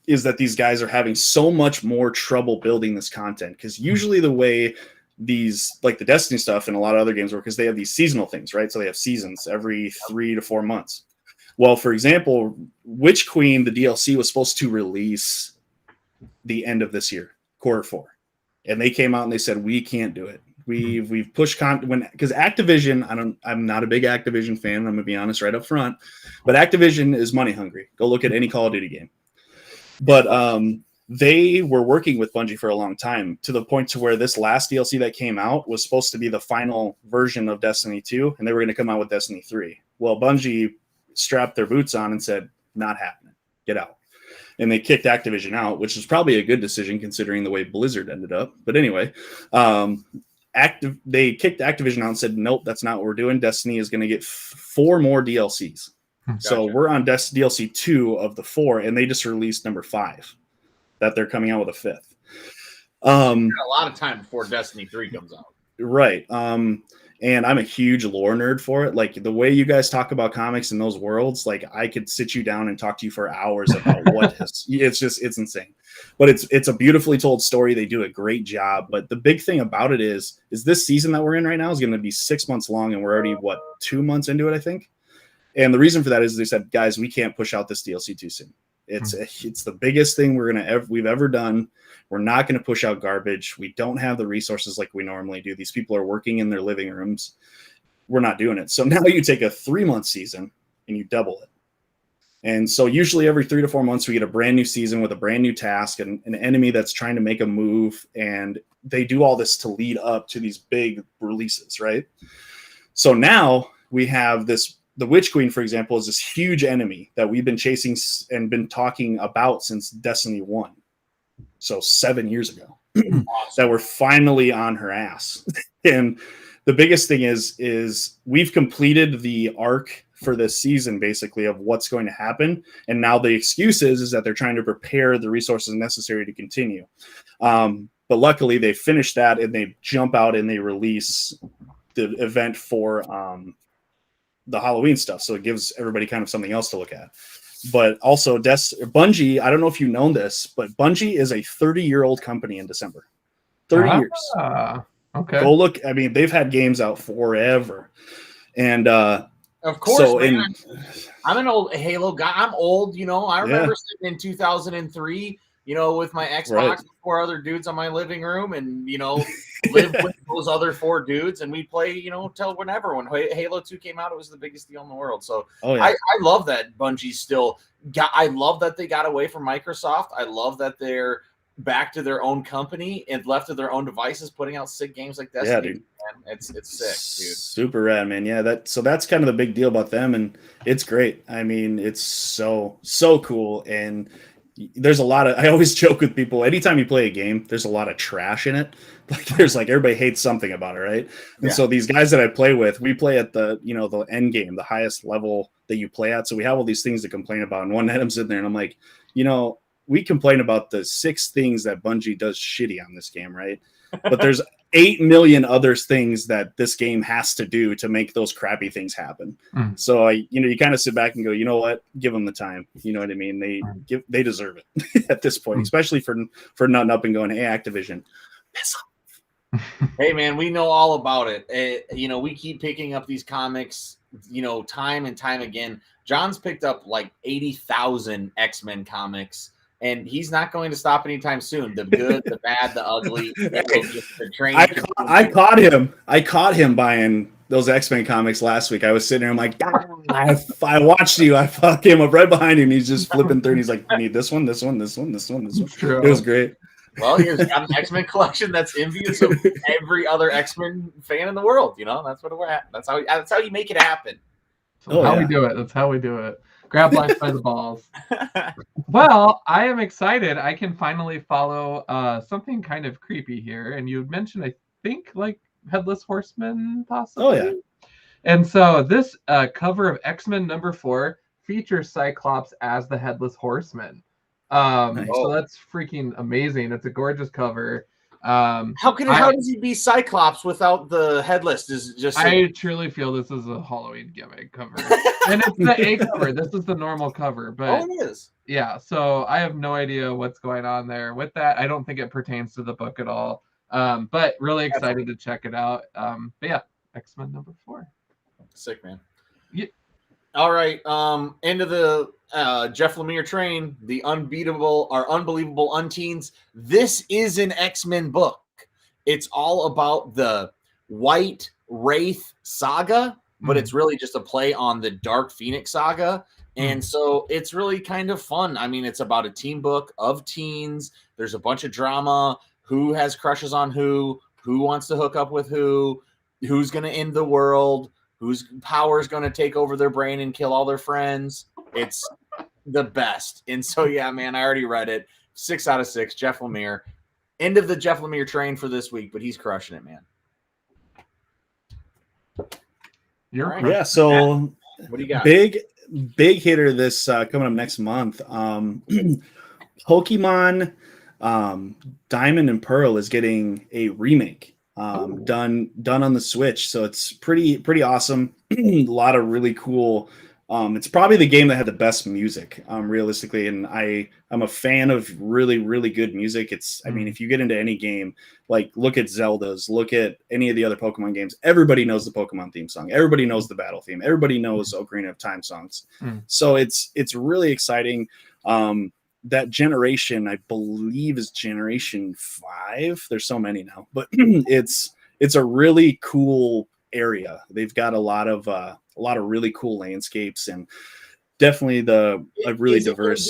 that these guys are having so much more trouble building this content, because usually the way these, like the Destiny stuff and a lot of other games work, is they have these seasonal things, right? So they have seasons every 3 to 4 months. Well, for example, Witch Queen, the DLC, was supposed to release the end of this year, Q4. And they came out and they said, we can't do it. We've pushed because Activision, I'm not a big Activision fan, I'm gonna be honest right up front, but Activision is money hungry. Go look at any Call of Duty game. But they were working with Bungie for a long time, to the point to where this last DLC that came out was supposed to be the final version of Destiny 2, and they were going to come out with Destiny 3. Well, Bungie strapped their boots on and said, not happening, get out. And they kicked Activision out, which is probably a good decision considering the way Blizzard ended up. But anyway, they kicked Activision out and said, nope, that's not what we're doing. Destiny is going to get 4 more DLCs. Gotcha. So we're on DLC 2 of the 4, and they just released number 5. That they're coming out with a 5th. A lot of time before Destiny 3 comes out. Right. And I'm a huge lore nerd for it. Like, the way you guys talk about comics in those worlds, like, I could sit you down and talk to you for hours about it's insane. But it's a beautifully told story. They do a great job. But the big thing about it is this season that we're in right now is going to be 6 months long, and we're already 2 months into it, I think. And the reason for that is they said, guys, we can't push out this DLC too soon. It's the biggest thing we've ever done. We're not going to push out garbage. We don't have the resources like we normally do. These people are working in their living rooms. We're not doing it. So now you take a 3-month season and you double it. And so usually every 3 to 4 months, we get a brand new season with a brand new task and an enemy that's trying to make a move. And they do all this to lead up to these big releases, right? So now we have this. The Witch Queen, for example, is this huge enemy that we've been chasing and been talking about since Destiny 1. So 7 years ago, that we're finally on her ass. And the biggest thing is we've completed the arc for this season, basically, of what's going to happen. And now the excuse is that they're trying to prepare the resources necessary to continue. But luckily they finished that, and they jump out and they release the event for the Halloween stuff. So it gives everybody kind of something else to look at. But also Bungie, I don't know if you know this, but Bungie is a 30-year-old company in December. 30 years. Okay. Go look. I mean, they've had games out forever. And of course, so I'm an old Halo guy. I'm old, I remember sitting in 2003, with my Xbox, 4 other dudes on my living room, and live with those other 4 dudes, and we play, till whenever. When Halo 2 came out, it was the biggest deal in the world. So I love that Bungie still I love that they got away from Microsoft. I love that they're back to their own company and left to their own devices, putting out sick games like Destiny. Yeah, dude. Man. It's sick, dude. Super rad, man. Yeah, that's kind of the big deal about them, and it's great. I mean, it's so cool. And there's a lot of, I always joke with people, anytime you play a game, there's a lot of trash in it. There's everybody hates something about it, right? And so these guys that I play with, we play at the, the end game, the highest level that you play at. So we have all these things to complain about. And one night I'm sitting there and I'm like, we complain about the 6 things that Bungie does shitty on this game, right? But there's 8 million other things that this game has to do to make those crappy things happen. So you kind of sit back and go, you know what? Give them the time. You know what I mean? They deserve it at this point, especially for nutting up and going, hey, Activision, piss off. Hey man, we know all about it. We keep picking up these comics, time and time again. John's picked up 80,000 X-Men comics. And he's not going to stop anytime soon. The good, the bad, the ugly. The train. I caught him buying those X-Men comics last week. I was sitting there, I'm like, I watched you. I came up right behind him. And he's just flipping through, and he's like, you need this one, this one, this one, this one, this one. True. It was great. Well, he's got an X-Men collection that's envious of every other X-Men fan in the world. You know, that's what we're at. That's how you make it happen. That's how we do it. That's how we do it. Grab life by the balls. Well, I am excited. I can finally follow something kind of creepy here. And you mentioned, I think, like Headless Horseman, possibly. Oh yeah. And so this cover of X-Men #4 features Cyclops as the Headless Horseman. Nice. So that's freaking amazing. It's a gorgeous cover. How does he be Cyclops without the headless? Is just I truly feel this is a Halloween gimmick cover, and it's the A cover. This is the normal cover, but it is. Yeah. So I have no idea what's going on there with that. I don't think it pertains to the book at all. But really excited to check it out. But yeah, X-Men #4. Sick, man. Yeah. All right. End of the Jeff Lemire train, the unbeatable or unbelievable Unteens. This is an X-Men book. It's all about the White Wraith saga, but it's really just a play on the Dark Phoenix saga. And so it's really kind of fun. I mean, it's about a teen book of teens. There's a bunch of drama. Who has crushes on who wants to hook up with who's going to end the world, whose power is going to take over their brain and kill all their friends. It's the best. And so, yeah, man, I already read it. 6 out of 6, Jeff Lemire. End of the Jeff Lemire train for this week, but he's crushing it, man. Yeah, so what do you got? Big hitter this coming up next month. Pokemon Diamond and Pearl is getting a remake done on the Switch, so it's pretty awesome. A lot of really cool. It's probably the game that had the best music, realistically, and I'm a fan of really good music. I mean, if you get into any game, like look at Zelda's, look at any of the other Pokemon games, everybody knows the Pokemon theme song, everybody knows the battle theme, everybody knows Ocarina of Time songs. So it's really exciting. That generation, I believe, is Generation 5. There's so many now, but it's a really cool area. They've got a lot of really cool landscapes, and definitely a really diverse.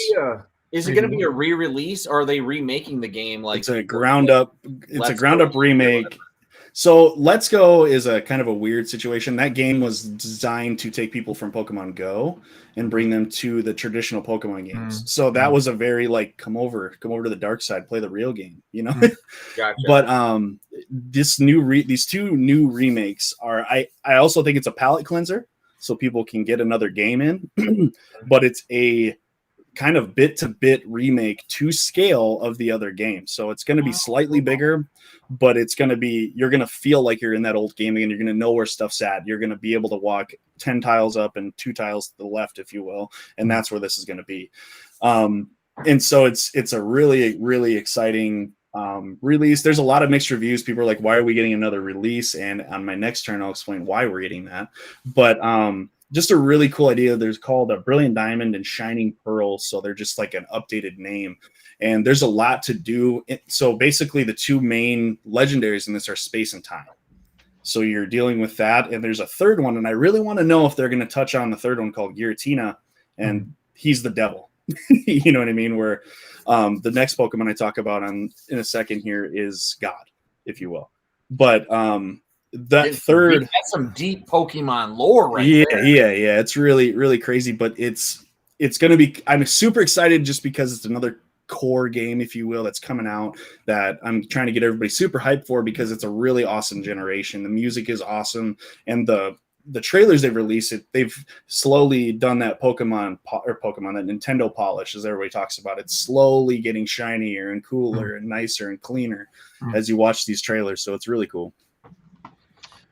Is it going to be a re-release, or are they remaking the game? Like it's a ground up remake. So Let's Go is a kind of a weird situation. That game was designed to take people from Pokemon Go and bring them to the traditional Pokemon games. So that was a very like come over to the dark side, play the real game, you know. Gotcha. But these two new remakes are I also think it's a palate cleanser, so people can get another game in, but it's a kind of bit-to-bit remake to scale of the other game. So it's going to be slightly bigger, but it's going to be, you're going to feel like you're in that old game and you're going to know where stuff's at. You're going to be able to walk 10 tiles up and 2 tiles to the left, if you will. And that's where this is going to be. And so it's a really exciting release. There's a lot of mixed reviews. People are like, why are we getting another release? And on my next turn, I'll explain why we're getting that. But just a really cool idea. There's called a Brilliant Diamond and Shining Pearl. So they're just like an updated name. And there's a lot to do. So basically the two main legendaries in this are space and time. So you're dealing with that. And there's a third one. And I really want to know if they're going to touch on the third one called Giratina. And he's the devil. You know what I mean? Where the next Pokemon I talk about in a second here is God, if you will. But that's some deep Pokemon lore right there. Yeah. It's really crazy, but it's going to be, I'm super excited just because it's another core game, if you will, that's coming out that I'm trying to get everybody super hyped for because it's a really awesome generation. The music is awesome. And the trailers they've released, they've slowly done that that Nintendo polish, as everybody talks about. It's slowly getting shinier and cooler and nicer and cleaner as you watch these trailers. So it's really cool.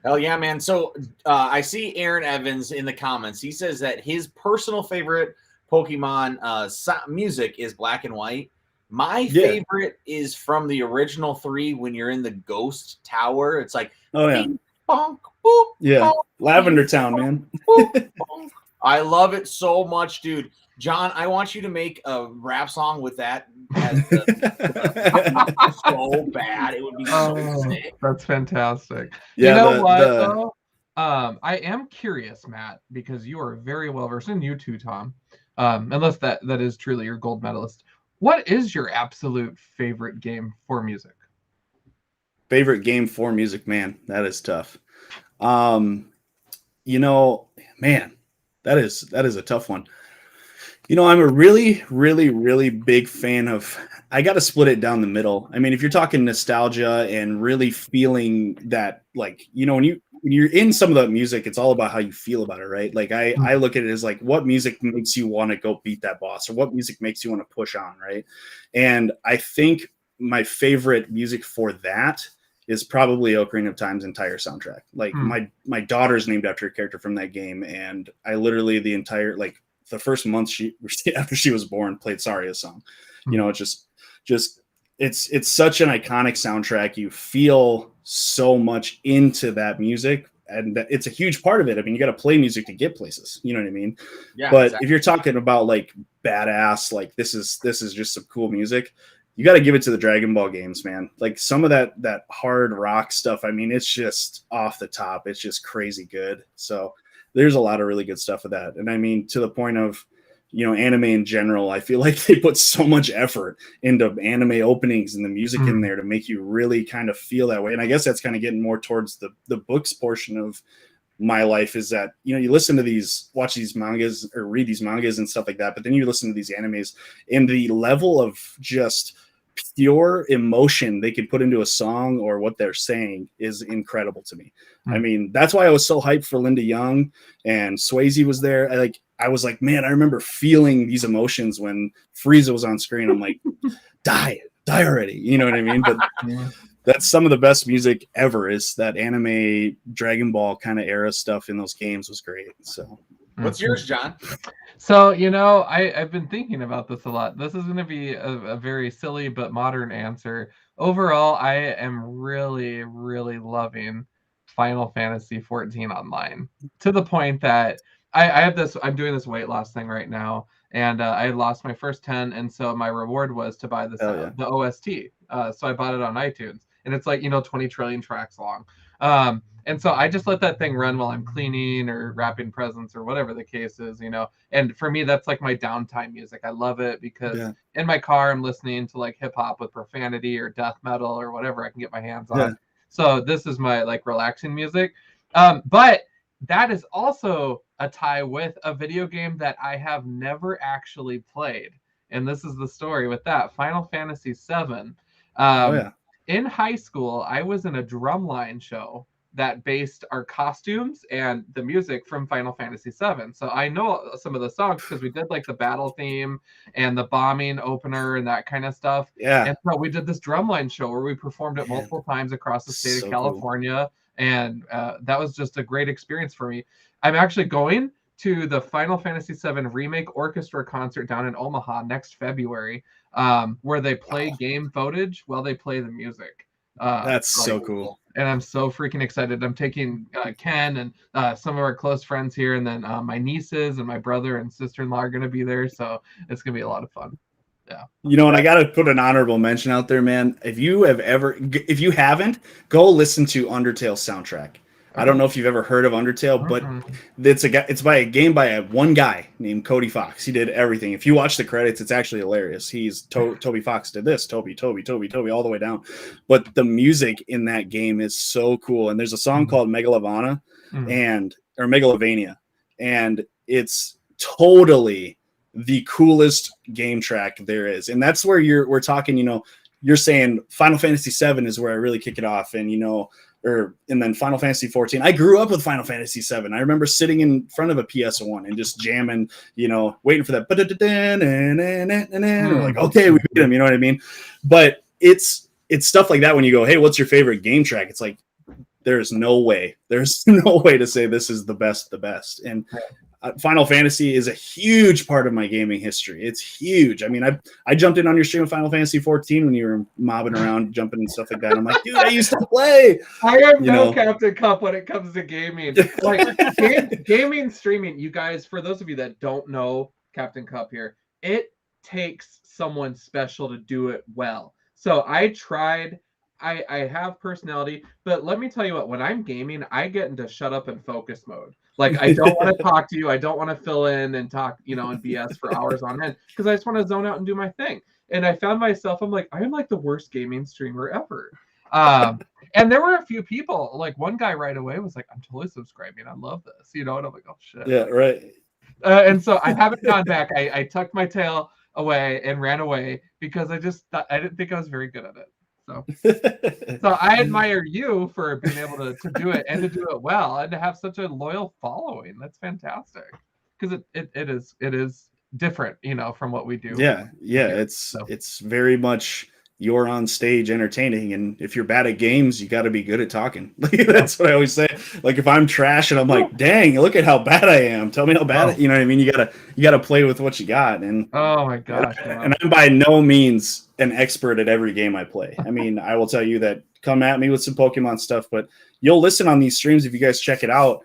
Hell yeah, man. So I see Aaron Evans in the comments. He says that his personal favorite Pokemon music is Black and White. My favorite is from the original 3 when you're in the Ghost Tower. It's like, bonk, boop, yeah, bonk, Lavender Town, man. Boop, bonk. I love it so much, dude. John, I want you to make a rap song with that as so bad. It would be so sick. That's fantastic. Yeah, you know what, though? I am curious, Matt, because you are very well versed, and you too, Tom. Unless that is truly your gold medalist. What is your absolute favorite game for music? Favorite game for music, man, that is tough. Um, you know, man, that is a tough one. I'm a really, really, really big fan of. I got to split it down the middle. I mean, if you're talking nostalgia and really feeling that, like, when you're in some of the music, it's all about how you feel about it, right? Like I look at it as like, what music makes you want to go beat that boss, or what music makes you want to push on, right? And I think my favorite music for that is probably Ocarina of Time's entire soundtrack. Like my daughter's named after a character from that game, and I literally the first month after she was born played Saria's song. It's just it's such an iconic soundtrack. You feel so much into that music, and it's a huge part of it. I mean, you got to play music to get places. You know what I mean? Yeah. But exactly. If you're talking about like badass, like this is just some cool music, you got to give it to the Dragon Ball games, man. Like some of that hard rock stuff. I mean, it's just off the top. It's just crazy good. So there's a lot of really good stuff with that. And I mean, to the point of, anime in general, I feel like they put so much effort into anime openings and the music in there to make you really kind of feel that way. And I guess that's kind of getting more towards the books portion of my life, is that, you listen to watch these mangas or read these mangas and stuff like that, but then you listen to these animes, and the level of just pure emotion they could put into a song or what they're saying is incredible to me. I mean, that's why I was so hyped for Linda Young and Swayze was there. I was like, man, I remember feeling these emotions when Frieza was on screen. I'm like, die already. You know what I mean? But that's some of the best music ever, is that anime Dragon Ball kind of era stuff in those games was great. So what's yours, John? So, I've been thinking about this a lot. This is going to be a very silly but modern answer. Overall, I am really, really loving Final Fantasy 14 Online, to the point that I'm doing this weight loss thing right now, and I lost my first 10, and so my reward was to buy the OST. So I bought it on iTunes, and it's like, 20 trillion tracks long. And so I just let that thing run while I'm cleaning or wrapping presents or whatever the case is, And for me, that's like my downtime music. I love it because in my car, I'm listening to like hip hop with profanity or death metal or whatever I can get my hands on. So this is my like relaxing music. But that is also a tie with a video game that I have never actually played. And this is the story with that. Final Fantasy VII. In high school, I was in a drumline show that based our costumes and the music from Final Fantasy VII. So I know some of the songs because we did like the battle theme and the bombing opener and that kind of stuff. Yeah. And so we did this drumline show where we performed it multiple times across the state of California. Cool. And that was just a great experience for me. I'm actually going to the Final Fantasy VII Remake Orchestra concert down in Omaha next February, where they play game footage while they play the music. That's so cool. And I'm so freaking excited. I'm taking Ken and some of our close friends here, and then my nieces and my brother and sister-in-law are going to be there. So it's going to be a lot of fun. Yeah. And I got to put an honorable mention out there, man. If you haven't, go listen to Undertale soundtrack. I don't know if you've ever heard of Undertale, but it's by a game by one guy named Cody Fox. He did everything. If you watch the credits, it's actually hilarious. He's Toby Fox did this, Toby, all the way down. But the music in that game is so cool. And there's a song called Megalovania, or Megalovania, and it's totally the coolest game track there is. And that's where we're talking. You're saying Final Fantasy VII is where I really kick it off, and and then Final Fantasy 14. I grew up with Final Fantasy 7. I remember sitting in front of a PS1 and just jamming, waiting for that. Like, okay, we beat him. You know what I mean? But it's stuff like that when you go, hey, what's your favorite game track? It's like, there's no way to say this is the best. And Final Fantasy is a huge part of my gaming history. It's huge. I mean, I jumped in on your stream of Final Fantasy 14 when you were mobbing around, jumping and stuff like that. I'm like, dude, I used to play. I am KaptinKup when it comes to gaming. Like gaming, streaming. You guys, for those of you that don't know KaptinKup here, it takes someone special to do it well. So I tried I have personality, but let me tell you what, when I'm gaming, I get into shut up and focus mode. Like, I don't want to talk to you. I don't want to fill in and talk, and BS for hours on end because I just want to zone out and do my thing. And I found myself, I'm like, I am like the worst gaming streamer ever. And there were a few people, like one guy right away was like, I'm totally subscribing. I love this, and I'm like, oh shit. Yeah, right. And so I haven't gone back. I tucked my tail away and ran away because I didn't think I was very good at it. So I admire you for being able to do it and to do it well and to have such a loyal following. That's fantastic because it is different, from what we do. Yeah. It's very much you're on stage entertaining, and if you're bad at games, you got to be good at talking. That's what I always say. Like, if I'm trash and I'm like, dang, look at how bad I am. Tell me how bad. You know what I mean? You gotta play with what you got. And oh my gosh, and I'm by no means an expert at every game I play. I mean, I will tell you that. Come at me with some Pokemon stuff, but you'll listen on these streams if you guys check it out.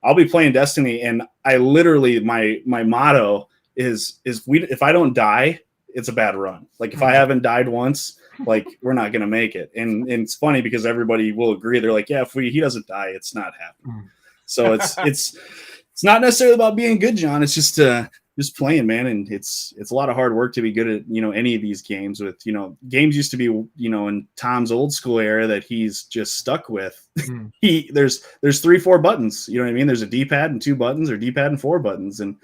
I'll be playing Destiny, and I literally my motto is if I don't die, it's a bad run. Like, if I haven't died once, like, we're not gonna make it. And it's funny because everybody will agree. They're like, yeah, if he doesn't die, it's not happening. So it's not necessarily about being good, John. It's just playing, man. And it's a lot of hard work to be good at, any of these games. With, games used to be, in Tom's old school era that he's just stuck with. There's 3-4 buttons. You know what I mean? There's a D-pad and 2 buttons, or D-pad and 4 buttons. And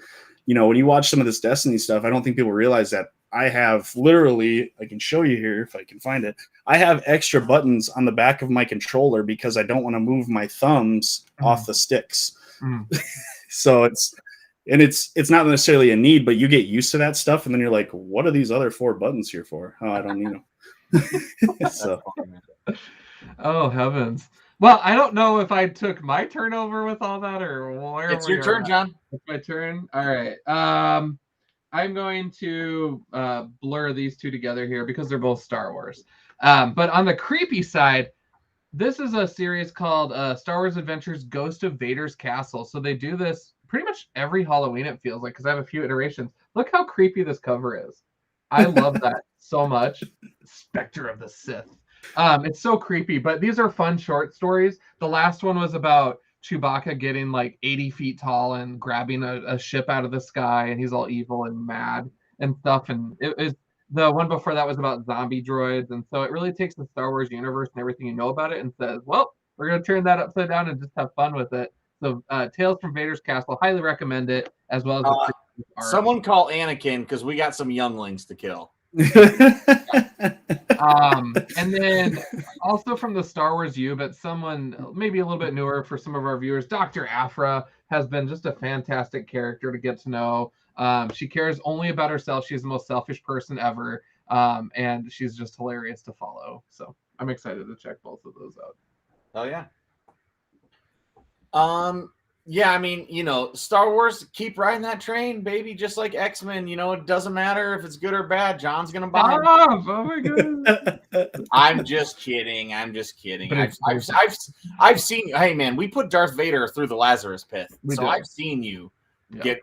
when you watch some of this Destiny stuff, I don't think people realize that I have literally, I can show you here if I can find it. I have extra buttons on the back of my controller because I don't want to move my thumbs off the sticks. So it's not necessarily a need, but you get used to that stuff, and then you're like, what are these other 4 buttons here for? Oh, I don't need them. So. Oh heavens. Well, I don't know if I took my turn over with all that or where. It's your turn, John. It's my turn. All right. I'm going to blur these two together here because they're both Star Wars. But on the creepy side, this is a series called Star Wars Adventures Ghost of Vader's Castle. So they do this pretty much every Halloween, it feels like, because I have a few iterations. Look how creepy this cover is. I love that so much. Spectre of the Sith. It's so creepy, but these are fun short stories. The last one was about Chewbacca getting like 80 feet tall and grabbing a ship out of the sky, and he's all evil and mad and stuff. And the one before that was about zombie droids. And so it really takes the Star Wars universe and everything you know about it and says, well, we're going to turn that upside down and just have fun with it. So Tales from Vader's Castle, highly recommend it, as well as someone call Anakin because we got some younglings to kill. And then also from the Star Wars U, but someone maybe a little bit newer for some of our viewers, Dr. Aphra has been just a fantastic character to get to know. She cares only about herself. She's the most selfish person ever. And she's just hilarious to follow. So I'm excited to check both of those out. Oh yeah. Yeah, I mean, Star Wars, keep riding that train, baby, just like X-Men. it doesn't matter if it's good or bad. John's gonna buy it. Oh my god. I'm just kidding. I've seen. Hey man, we put Darth Vader through the Lazarus pit, I've seen you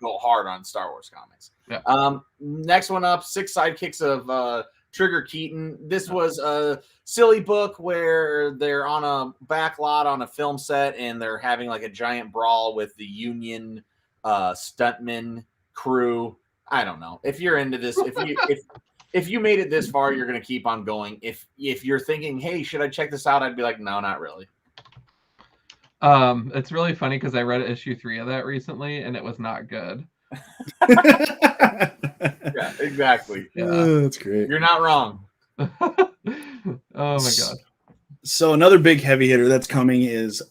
go hard on Star Wars comics. Yeah. Next one up, 6 sidekicks of Trigger Keaton. This was a silly book where they're on a back lot on a film set and they're having like a giant brawl with the Union stuntman crew. I don't know. If you're into this, if you made it this far, you're going to keep on going. If you're thinking, hey, should I check this out? I'd be like, no, not really. It's really funny because I read issue 3 of that recently and it was not good. Yeah, exactly. Yeah. Oh, that's great. You're not wrong. Oh my god. So another big heavy hitter that's coming is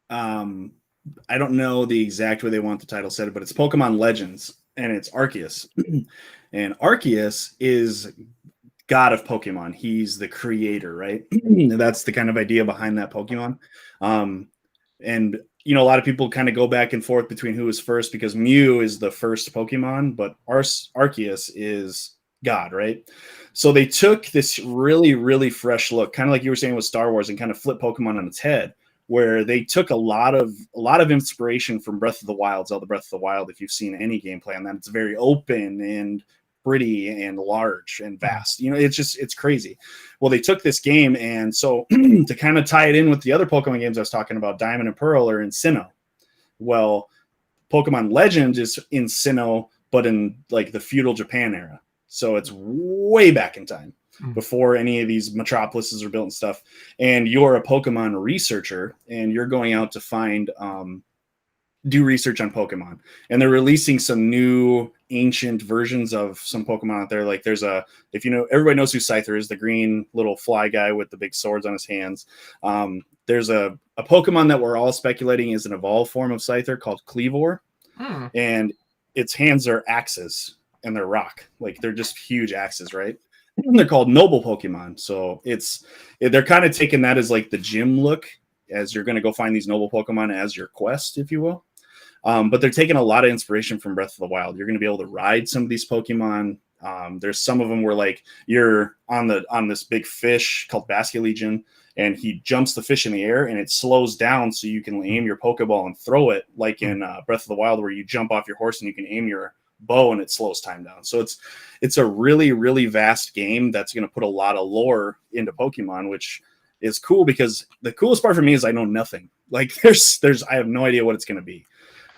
I don't know the exact way they want the title said, but it's Pokemon Legends, and it's Arceus. And Arceus is god of Pokemon. He's the creator, right? That's the kind of idea behind that Pokemon. And a lot of people kind of go back and forth between who was first, because Mew is the first Pokemon, but Arceus is God, right? So they took this really, really fresh look, kind of like you were saying with Star Wars, and kind of flipped Pokemon on its head, where they took a lot of inspiration from Breath of the Wild, Zelda Breath of the Wild. If you've seen any gameplay on that, it's very open and pretty and large and vast. You know, it's crazy. Well, they took this game, and so to kind of tie it in with the other Pokemon games I was talking about, Diamond and Pearl are in Sinnoh. Well, Pokemon Legends is in Sinnoh, but in like the feudal Japan era. So it's way back in time before any of these metropolises are built and stuff. And you're a Pokemon researcher, and you're going out to find, do research on Pokemon. And they're releasing some new ancient versions of some Pokemon out there. Like there's if you know, everybody knows who Scyther is, the green little fly guy with the big swords on his hands. There's a Pokemon that we're all speculating is an evolved form of Scyther called Cleavor. And its hands are axes, and they're rock. Like they're just huge axes, right? And they're called noble Pokemon. So they're kind of taking that as like the gym look, as you're going to go find these noble Pokemon as your quest, if you will. But they're taking a lot of inspiration from Breath of the Wild. You're going to be able to ride some of these Pokemon. There's some of them where like you're on this big fish called Basket Legion, and he jumps the fish in the air, and it slows down so you can aim your Pokeball and throw it, like in Breath of the Wild, where you jump off your horse and you can aim your bow and it slows time down. So it's a really, really vast game that's going to put a lot of lore into Pokemon, which is cool, because the coolest part for me is I know nothing. Like I have no idea what it's going to be.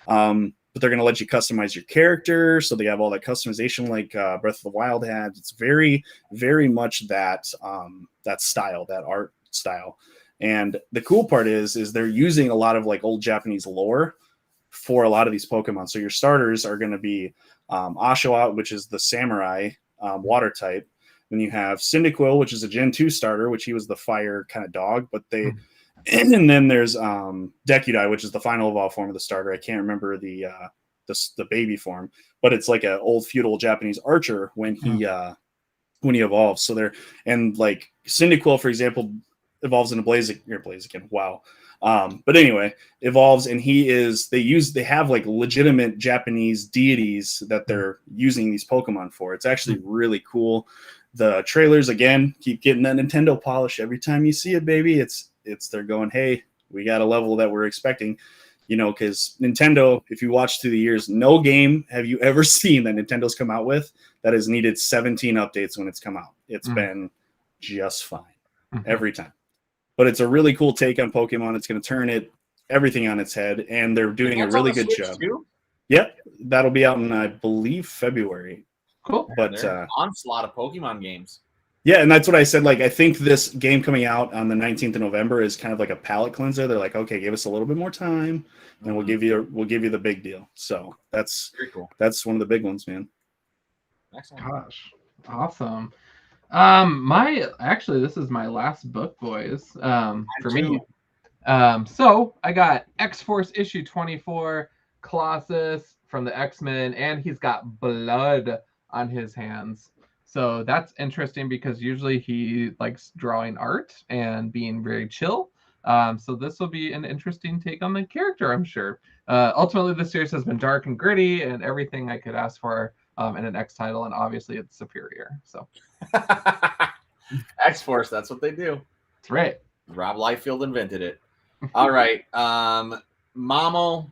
But they're going to let you customize your character, so they have all that customization like Breath of the Wild had. It's very, very much that style, that art style. And the cool part is they're using a lot of like old Japanese lore for a lot of these Pokemon. So your starters are going to be Oshawott, which is the samurai water type. Then you have Cyndaquil, which is a Gen 2 starter, which he was the fire kind of dog. But and then there's Decudai, which is the final evolved form of the starter. I can't remember the baby form, but it's like an old feudal Japanese archer when he evolves. So and like Cyndaquil, for example, evolves into Blaziken. Wow. But anyway, evolves, and they have like legitimate Japanese deities that they're using these Pokemon for. It's actually really cool. The trailers, again, keep getting that Nintendo polish every time you see it, baby. They're going, hey, we got a level that we're expecting, you know, because Nintendo, if you watch through the years, no game have you ever seen that Nintendo's come out with that has needed 17 updates when it's come out. It's been just fine every time. But it's a really cool take on Pokemon. It's going to turn everything on its head, and they're doing a really good job. Too? Yep, that'll be out in, I believe, February. Cool. But onslaught of Pokemon games. Yeah, and that's what I said. Like, I think this game coming out on the 19th of November is kind of like a palate cleanser. They're like, okay, give us a little bit more time, and we'll give you the big deal. So that's very cool. That's one of the big ones, man. Excellent. Gosh, awesome. This is my last book, boys. For me. So I got X-Force issue 24, Colossus from the X-Men, and he's got blood on his hands. So that's interesting because usually he likes drawing art and being very chill. So this will be an interesting take on the character, I'm sure. Ultimately, the series has been dark and gritty and everything I could ask for in an X title, and obviously it's superior. So X-Force, that's what they do. That's right. Rob Liefeld invented it. All right. Mamo,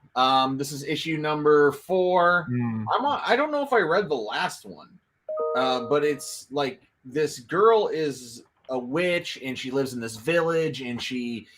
this is issue number 4. I don't know if I read the last one. But it's like this girl is a witch, and she lives in this village, and she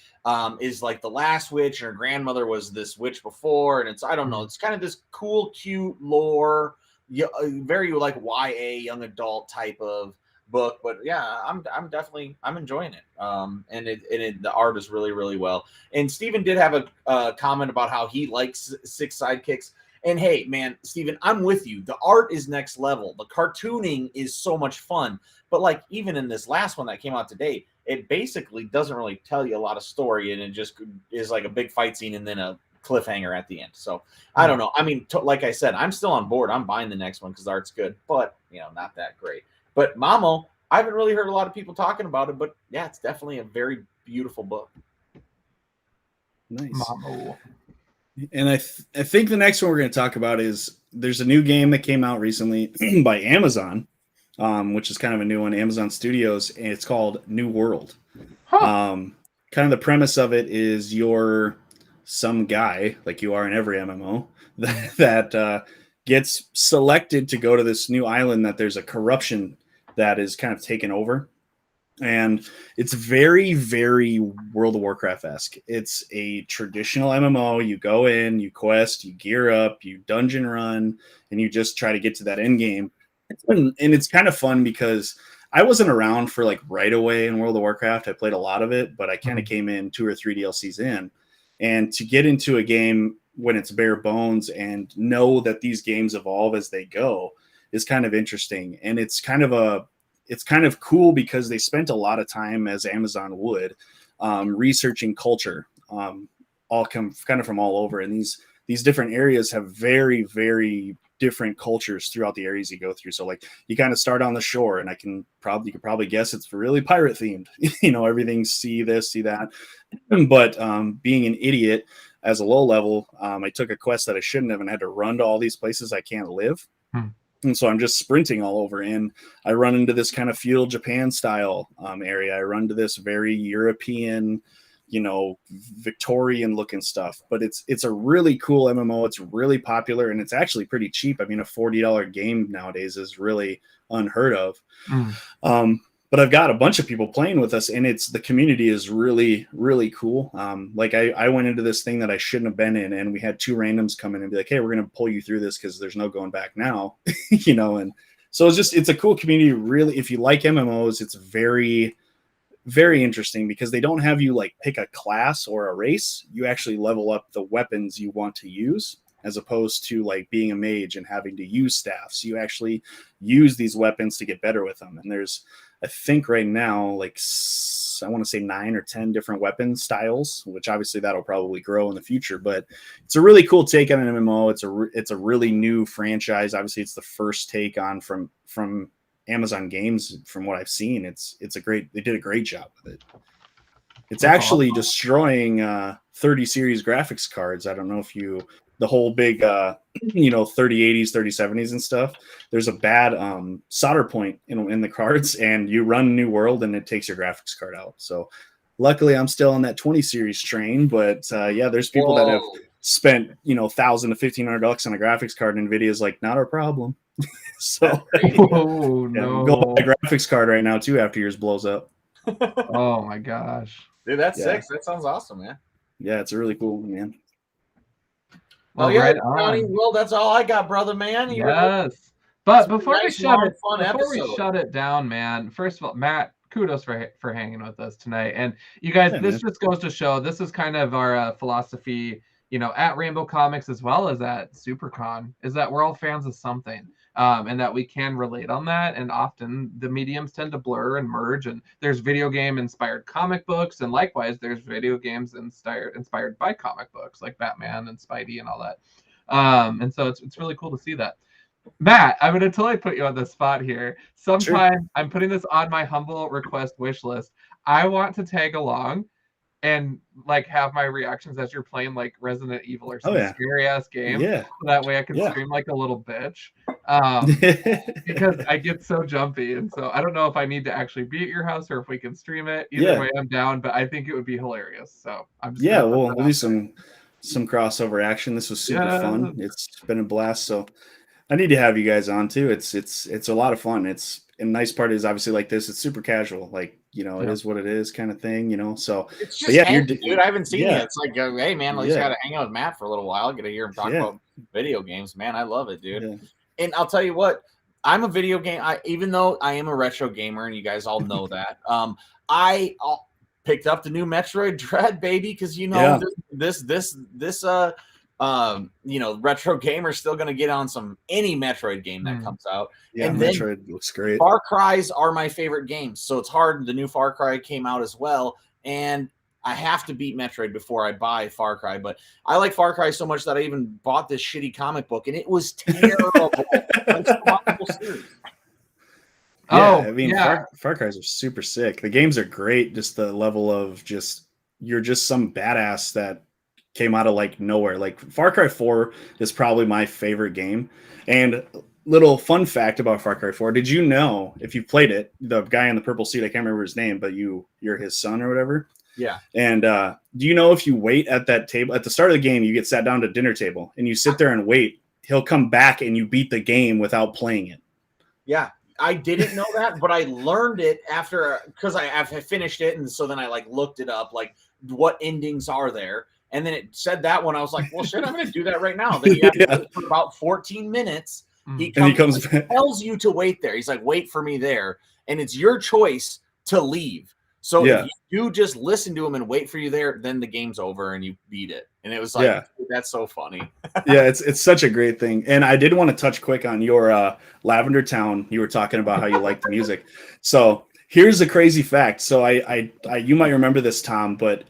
is like the last witch, and her grandmother was this witch before, and I don't know, it's kind of this cool, cute lore, very like YA young adult type of book. But yeah, I'm enjoying it. And the art is really, really well. And Steven did have a comment about how he likes 6 sidekicks. And hey, man, Steven, I'm with you. The art is next level. The cartooning is so much fun. But like even in this last one that came out today, it basically doesn't really tell you a lot of story, and it just is like a big fight scene and then a cliffhanger at the end. So I don't know. I mean, like I said, I'm still on board. I'm buying the next one because the art's good, but not that great. But Mamo, I haven't really heard a lot of people talking about it, but yeah, it's definitely a very beautiful book. Nice. Mamo. And I think the next one we're going to talk about is there's a new game that came out recently by Amazon, which is kind of a new one, Amazon Studios, and it's called New World. Kind of the premise of it is you're some guy, like you are in every MMO, that gets selected to go to this new island that there's a corruption that is kind of taken over. And it's very, very World of Warcraft-esque. It's a traditional MMO. You go in, you quest, you gear up, you dungeon run, and you just try to get to that end game. And it's kind of fun because I wasn't around for like right away in World of Warcraft. I played a lot of it, but I kind of came in 2 or 3 DLCs in. And to get into a game when it's bare bones and know that these games evolve as they go is kind of interesting. And it's kind of cool because they spent a lot of time, as Amazon would, researching culture, all come kind of from all over. And these different areas have very, very different cultures throughout the areas you go through. So like you kind of start on the shore, and you could probably guess it's really pirate themed. Everything's see this, see that. But being an idiot as a low level, I took a quest that I shouldn't have and had to run to all these places I can't live. And so I'm just sprinting all over, and I run into this kind of feudal Japan style area. I run to this very European, Victorian looking stuff. But it's a really cool MMO. It's really popular, and it's actually pretty cheap. I mean, a $40 game nowadays is really unheard of. But I've got a bunch of people playing with us, and the community is really, really cool. Like I went into this thing that I shouldn't have been in, and we had 2 randoms come in and be like, "Hey, we're going to pull you through this because there's no going back now," And so it's a cool community. Really, if you like MMOs, it's very, very interesting because they don't have you like pick a class or a race. You actually level up the weapons you want to use, as opposed to like being a mage and having to use staffs. You actually use these weapons to get better with them. And there's, I think right now, like I want to say 9 or 10 different weapon styles, which obviously that'll probably grow in the future. But it's a really cool take on an MMO. It's a really new franchise. Obviously, it's the first take on from Amazon Games. From what I've seen, they did a great job with it. It's actually destroying 30 series graphics cards. I don't know if the whole big 3080s, 3070s and stuff. There's a bad solder point in the cards, and you run New World and it takes your graphics card out. So luckily I'm still on that 20 series train, but there's people that have spent $1,000 to $1,500 on a graphics card, and Nvidia's like, not our problem. So no. Go buy a graphics card right now too after yours blows up. Oh my gosh. Dude, that's sick. That sounds awesome, man. Yeah, it's really cool, man. Well, yeah, Johnny, well, that's all I got, brother, man. Yes. But before we shut it down, man, first of all, Matt, kudos for hanging with us tonight. And you guys, this just goes to show this is kind of our philosophy, at Rainbow Comics as well as at SuperCon, is that we're all fans of something. And that we can relate on that. And often the mediums tend to blur and merge. And there's video game inspired comic books. And likewise, there's video games inspired by comic books like Batman and Spidey and all that. And so it's really cool to see that. Matt, I'm going to totally put you on the spot here. Sometime I'm putting this on my humble request wish list. I want to tag along and like have my reactions as you're playing like Resident Evil or some scary ass game. Yeah. So that way I can scream like a little bitch. Because I get so jumpy. And so I don't know if I need to actually be at your house or if we can stream it. Either way, I'm down, but I think it would be hilarious. So I'm just we'll do some crossover action. This was super fun. It's been a blast. So I need to have you guys on too. It's a lot of fun. And the nice part is obviously like this, it's super casual. Like, it is what it is kind of thing, so it's just dude, I haven't seen it. It's like, hey man, at least I got to hang out with Matt for a little while, get to hear him talk about video games, man. I love it, dude. And I'll tell you what, I'm a video game. Even though I am a retro gamer, and you guys all know that, I picked up the new Metroid Dread, baby, because this retro gamer still going to get on any Metroid game that comes out. Yeah, and Metroid looks great. Far Cry's are my favorite games, so it's hard. The new Far Cry came out as well, and I have to beat Metroid before I buy Far Cry. But I like Far Cry so much that I even bought this shitty comic book, and it was terrible. Far Cry's are super sick. The games are great. Just the level of you're just some badass that came out of like nowhere. Like Far Cry 4 is probably my favorite game. And little fun fact about Far Cry 4, did you know, if you played it, the guy in the purple suit, I can't remember his name, but you're his son or whatever. Yeah. And do you know if you wait at that table at the start of the game, you get sat down to dinner table and you sit there and wait, he'll come back and you beat the game without playing it. Yeah. I didn't know that, but I learned it after, because I've finished it, and so then I like looked it up, like what endings are there, and then it said that one. I was like, well, shit, I'm going to do that right now. Then you have to wait for about 14 minutes. He comes back. Tells you to wait there. He's like, wait for me there, and it's your choice to leave. So if you do just listen to him and wait for you there, then the game's over and you beat it. And it was like, that's so funny. Yeah, it's such a great thing. And I did want to touch quick on your Lavender Town. You were talking about how you like the music. So here's a crazy fact. So I you might remember this, Tom, but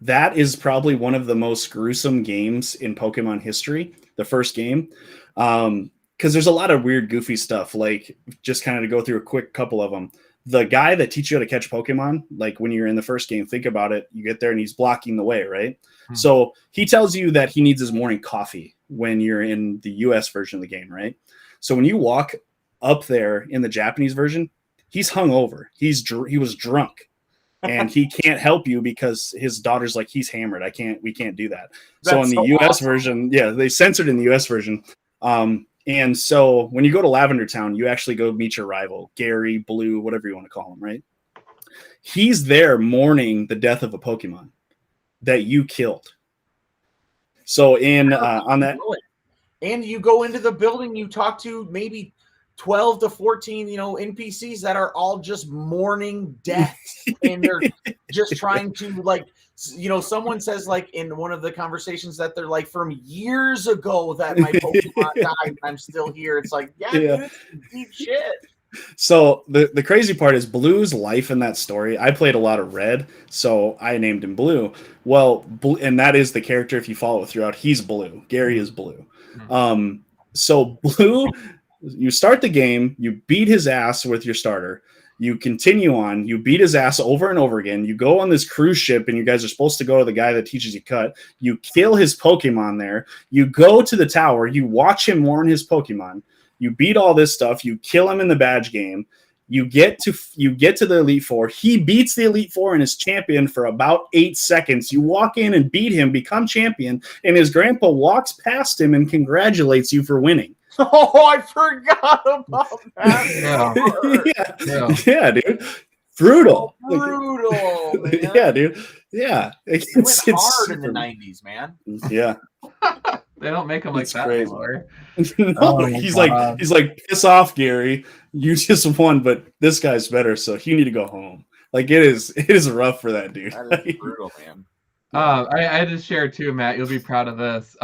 that is probably one of the most gruesome games in Pokemon history, the first game. Because there's a lot of weird, goofy stuff. Like, just kind of to go through a quick couple of them. The guy that teaches you how to catch Pokemon, like when you're in the first game, think about it. You get there and he's blocking the way, right? So he tells you that he needs his morning coffee when you're in the US version of the game, right? So when you walk up there in the Japanese version, he's hungover. He was drunk, and he can't help you because his daughter's like, he's hammered. We can't do that. So in the US version, they censored in the US version. And so when you go to Lavender Town, you actually go meet your rival, Gary, Blue, whatever you want to call him, right? He's there mourning the death of a Pokemon that you killed. So on that, and you go into the building, you talk to maybe 12 to 14, NPCs that are all just mourning death, and they're just trying to, like, someone says, like, in one of the conversations that they're like, from years ago that my Pokemon died, I'm still here. It's like, dude, it's deep shit. So the crazy part is Blue's life in that story. I played a lot of Red, so I named him Blue. Well, and that is the character, if you follow it throughout, he's Blue. Gary is Blue. So Blue, you start the game, you beat his ass with your starter. You continue on, you beat his ass over and over again. You go on this cruise ship, and you guys are supposed to go to the guy that teaches you cut. You kill his Pokemon there. You go to the tower. You watch him mourn his Pokemon. You beat all this stuff. You kill him in the badge game. You get to the Elite Four. He beats the Elite Four and is champion for about 8 seconds. You walk in and beat him, become champion, and his grandpa walks past him and congratulates you for winning. Oh, I forgot about that. Yeah, dude. Brutal. Brutal, man. Yeah, dude. Yeah. It went hard in the 90s, man. Yeah. They don't make them like that anymore. No, he's like, piss off, Gary. You just won, but this guy's better, so you need to go home. Like, it is rough for that dude. That is brutal, man. I had to share too, Matt. You'll be proud of this.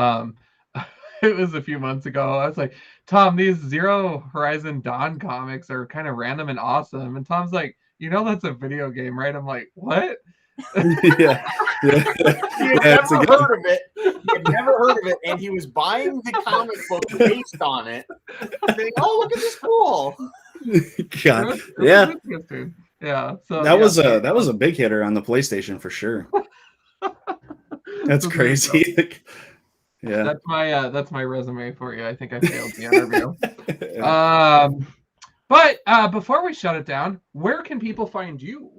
It was a few months ago. I was like, Tom, these Zero Horizon Dawn comics are kind of random and awesome. And Tom's like, that's a video game, right? I'm like, what? Yeah. He had never heard of it. He had never heard of it, and he was buying the comic book based on it. Saying, "Oh, look at this cool!" God, yeah. So that was a big hitter on the PlayStation for sure. That's crazy. Yeah, that's my resume for you. I think I failed the interview. But before we shut it down, where can people find you?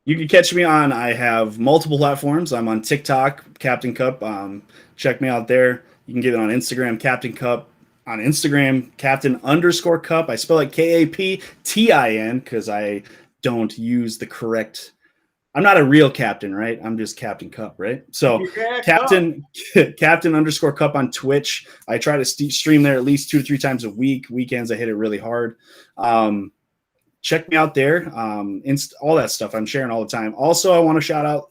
You can catch me on, I have multiple platforms. I'm on TikTok, KaptinKup. Check me out there. You can get it on Instagram, KaptinKup. On Instagram, Captain_Cup. I spell it Kaptin because I don't use the correct. I'm not a real captain, right? I'm just KaptinKup, right? So Captain_Cup on Twitch. I try to stream there at least 2 to 3 times a week. Weekends I hit it really hard. Check me out there. All that stuff I'm sharing all the time. Also, I want to shout out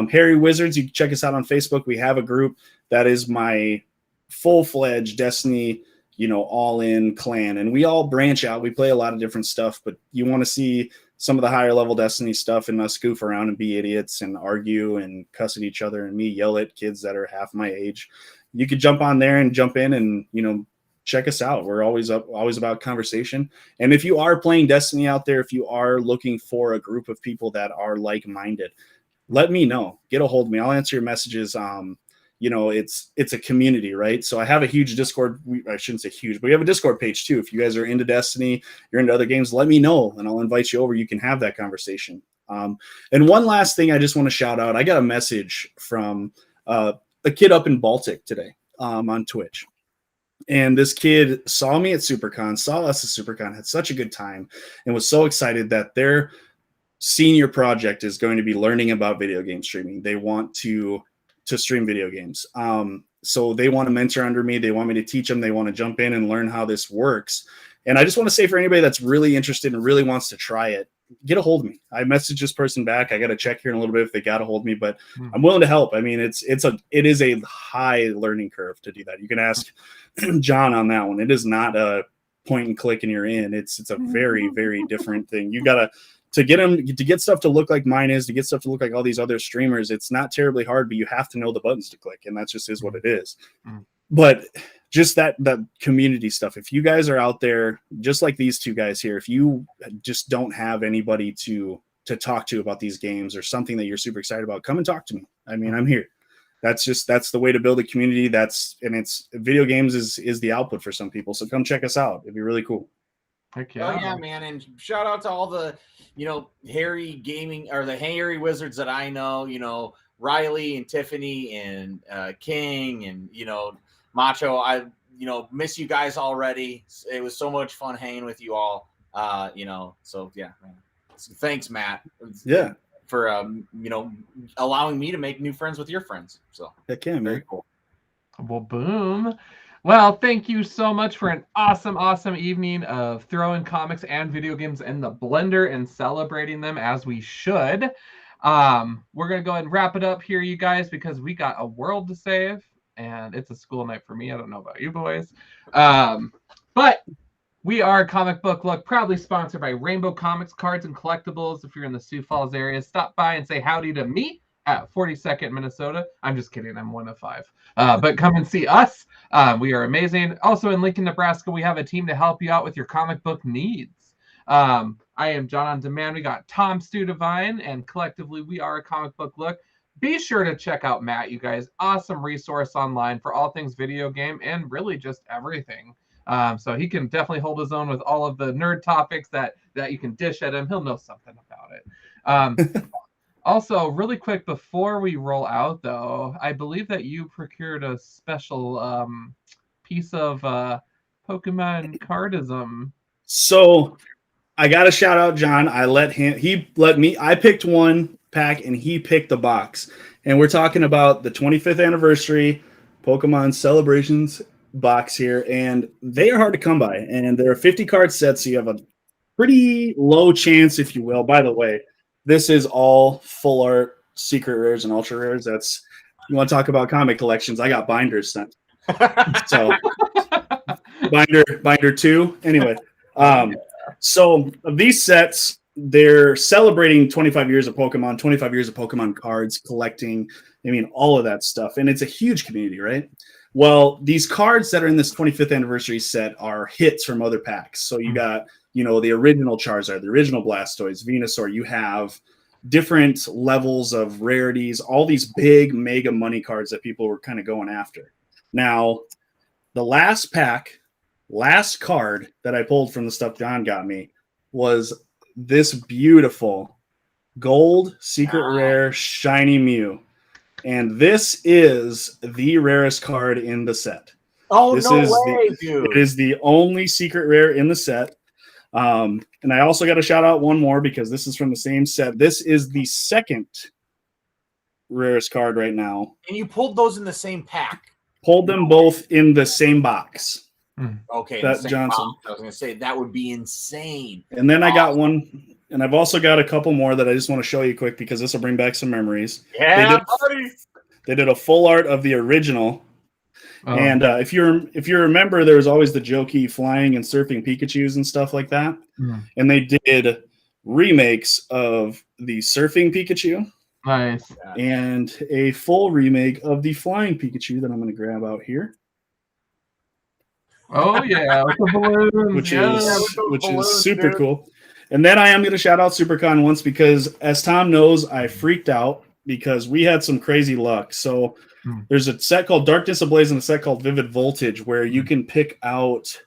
Harry Wizards. You can check us out on Facebook. We have a group that is my full-fledged Destiny, all-in clan. And we all branch out. We play a lot of different stuff, but you want to see some of the higher level Destiny stuff and us goof around and be idiots and argue and cuss at each other and me yell at kids that are half my age. You could jump on there and jump in and, check us out. We're always about conversation. And if you are playing Destiny out there, if you are looking for a group of people that are like-minded, let me know. Get a hold of me. I'll answer your messages. It's a community, right? So I have a huge Discord. I shouldn't say huge, but we have a Discord page too. If you guys are into Destiny, you're into other games, let me know and I'll invite you over. You can have that conversation. And one last thing I just want to shout out. I got a message from a kid up in Baltic today. on Twitch. And this kid saw me at SuperCon, saw us at SuperCon, had such a good time, and was so excited that their senior project is going to be learning about video game streaming. They want to stream video games. So they want to mentor under me. They want me to teach them. They want to jump in and learn how this works. And I just want to say, for anybody that's really interested and really wants to try it, get a hold of me. I messaged this person back. I got to check here in a little bit if they got a hold of me, but I'm willing to help. I mean, it is a high learning curve to do that. You can ask John on that one. It is not a point and click and you're in. It's a very, very different thing. You got to get stuff to look like mine is, to get stuff to look like all these other streamers. It's not terribly hard, but you have to know the buttons to click, and that just is what it is. But just that community stuff. If you guys are out there, just like these two guys here, if you just don't have anybody to talk to about these games or something that you're super excited about, come and talk to me. I mean, I'm here. That's the way to build a community. It's video games is the output for some people. So come check us out. It'd be really cool. Heck yeah. Oh yeah, man. And shout out to all the, hairy gaming or the hairy wizards that I know, Riley and Tiffany and King and, Macho. I, miss you guys already. It was so much fun hanging with you all. So yeah, man. So thanks, Matt. Yeah. For allowing me to make new friends with your friends. So heck yeah, man. Very cool. Well, boom. Well, thank you so much for an awesome evening of throwing comics and video games in the blender and celebrating them as we should. We're gonna go ahead and wrap it up here, you guys, because we got a world to save, and it's a school night for me. I don't know about you boys, but we are Comic Book Look, proudly sponsored by Rainbow Comics, Cards and Collectibles. If you're in the Sioux Falls area, stop by and say howdy to me at 42nd, Minnesota. I'm just kidding. I'm 1 of 5. But come and see us. We are amazing. Also in Lincoln, Nebraska, we have a team to help you out with your comic book needs. I am John on Demand. We got Tom Stu Divine, and collectively we are a Comic Book Look. Be sure to check out Matt, you guys. Awesome resource online for all things video game and really just everything. So he can definitely hold his own with all of the nerd topics that you can dish at him. He'll know something about it. Also, really quick before we roll out, though, I believe that you procured a special piece of Pokemon cardism. So I got to shout out John. I picked one pack and he picked the box. And we're talking about the 25th anniversary Pokemon Celebrations box here, and they are hard to come by, and they're 50 card sets, so you have a pretty low chance, if you will. By the way, this is all full art secret rares and ultra rares. That's, you want to talk about comic collections, I got binders sent. So binder 2 anyway. So of these sets, they're celebrating 25 years of Pokemon, 25 years of Pokemon cards, collecting, all of that stuff, and it's a huge community, right? Well, these cards that are in this 25th anniversary set are hits from other packs. So you got, the original Charizard, the original Blastoise, Venusaur. You have different levels of rarities, all these big mega money cards that people were kind of going after. Now, the last card that I pulled from the stuff John got me was this beautiful gold secret rare shiny Mew. And this is the rarest card in the set. Oh, this no is way, dude. It is the only secret rare in the set. And I also got to shout out one more because this is from the same set. This is the second rarest card right now. And you pulled those in the same pack? Pulled them both in the same box. Okay, That's Johnson. Box. I was going to say, that would be insane. And then I got one, and I've also got a couple more that I just want to show you quick because this will bring back some memories. Yeah, buddy. They did a full art of the original. Oh. And if you remember, there was always the jokey flying and surfing Pikachus and stuff like that. And they did remakes of the surfing Pikachu. Nice. And a full remake of the flying Pikachu that I'm going to grab out here. Oh yeah, with the balloons, which is super cool. And then I am going to shout out SuperCon once because, as Tom knows, I freaked out because we had some crazy luck. So there's a set called Darkness Ablaze and a set called Vivid Voltage where you can pick out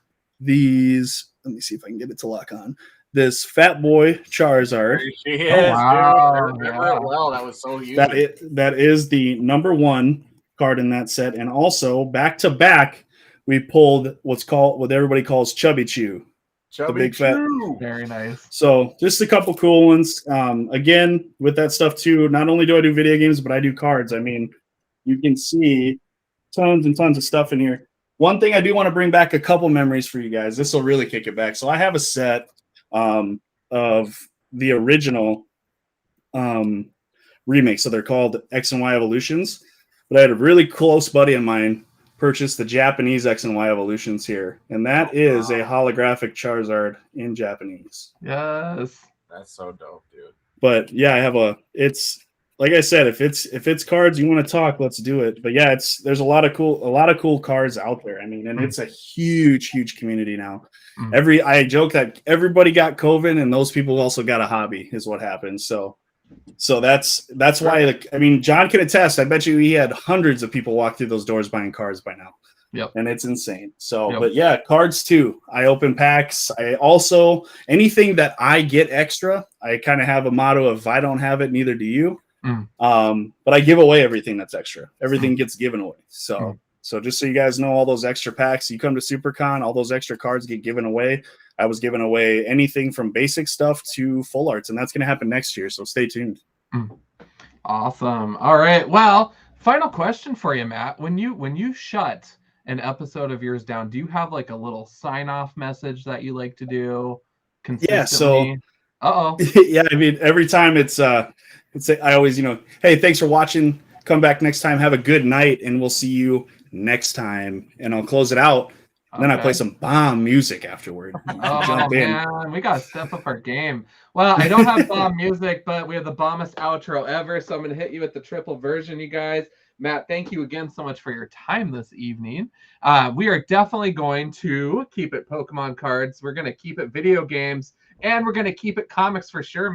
these. Let me see if I can get it to lock on. This Fat Boy Charizard. She is, wow. Dude. Well, that was so huge. That is the number 1 card in that set. And also back to back, we pulled what everybody calls Chubby Chew. Chubby big fat- Chew. Very nice. So just a couple cool ones. Again, with that stuff too, not only do I do video games, but I do cards. I mean, you can see tons and tons of stuff in here. One thing I do want to bring back a couple memories for you guys. This will really kick it back. So I have a set of the original remake. So they're called X and Y Evolutions. But I had a really close buddy of mine purchase the Japanese X and Y Evolutions here. And that is a holographic Charizard in Japanese. Yes. That's so dope, dude. But yeah, it's like I said, if it's cards you want to talk, let's do it. But yeah, there's a lot of cool cards out there. I mean, and it's a huge community now. I joke that everybody got COVID and those people also got a hobby is what happened. So that's why, I mean, John can attest. I bet you he had hundreds of people walk through those doors buying cards by now. Yep. And it's insane. So, Yep. But yeah, cards too. I open packs. I also, anything that I get extra, I kind of have a motto of, if I don't have it, neither do you. But I give away everything that's extra. Everything gets given away. So just so you guys know, all those extra packs, you come to SuperCon, all those extra cards get given away. I was giving away anything from basic stuff to full arts, and that's going to happen next year. So stay tuned. Awesome. All right. Well, final question for you, Matt. When you shut an episode of yours down, do you have like a little sign-off message that you like to do consistently? Yeah. So. Yeah. I mean, every time I always, hey, thanks for watching. Come back next time. Have a good night, and we'll see you next time. And I'll close it out. And then I play some bomb music afterward. Oh man, we gotta step up our game. Well, I don't have bomb music, but we have the bombest outro ever. So I'm gonna hit you with the triple version, you guys. Matt, thank you again so much for your time this evening. We are definitely going to keep it Pokemon cards. We're gonna keep it video games, and we're gonna keep it comics for sure, man.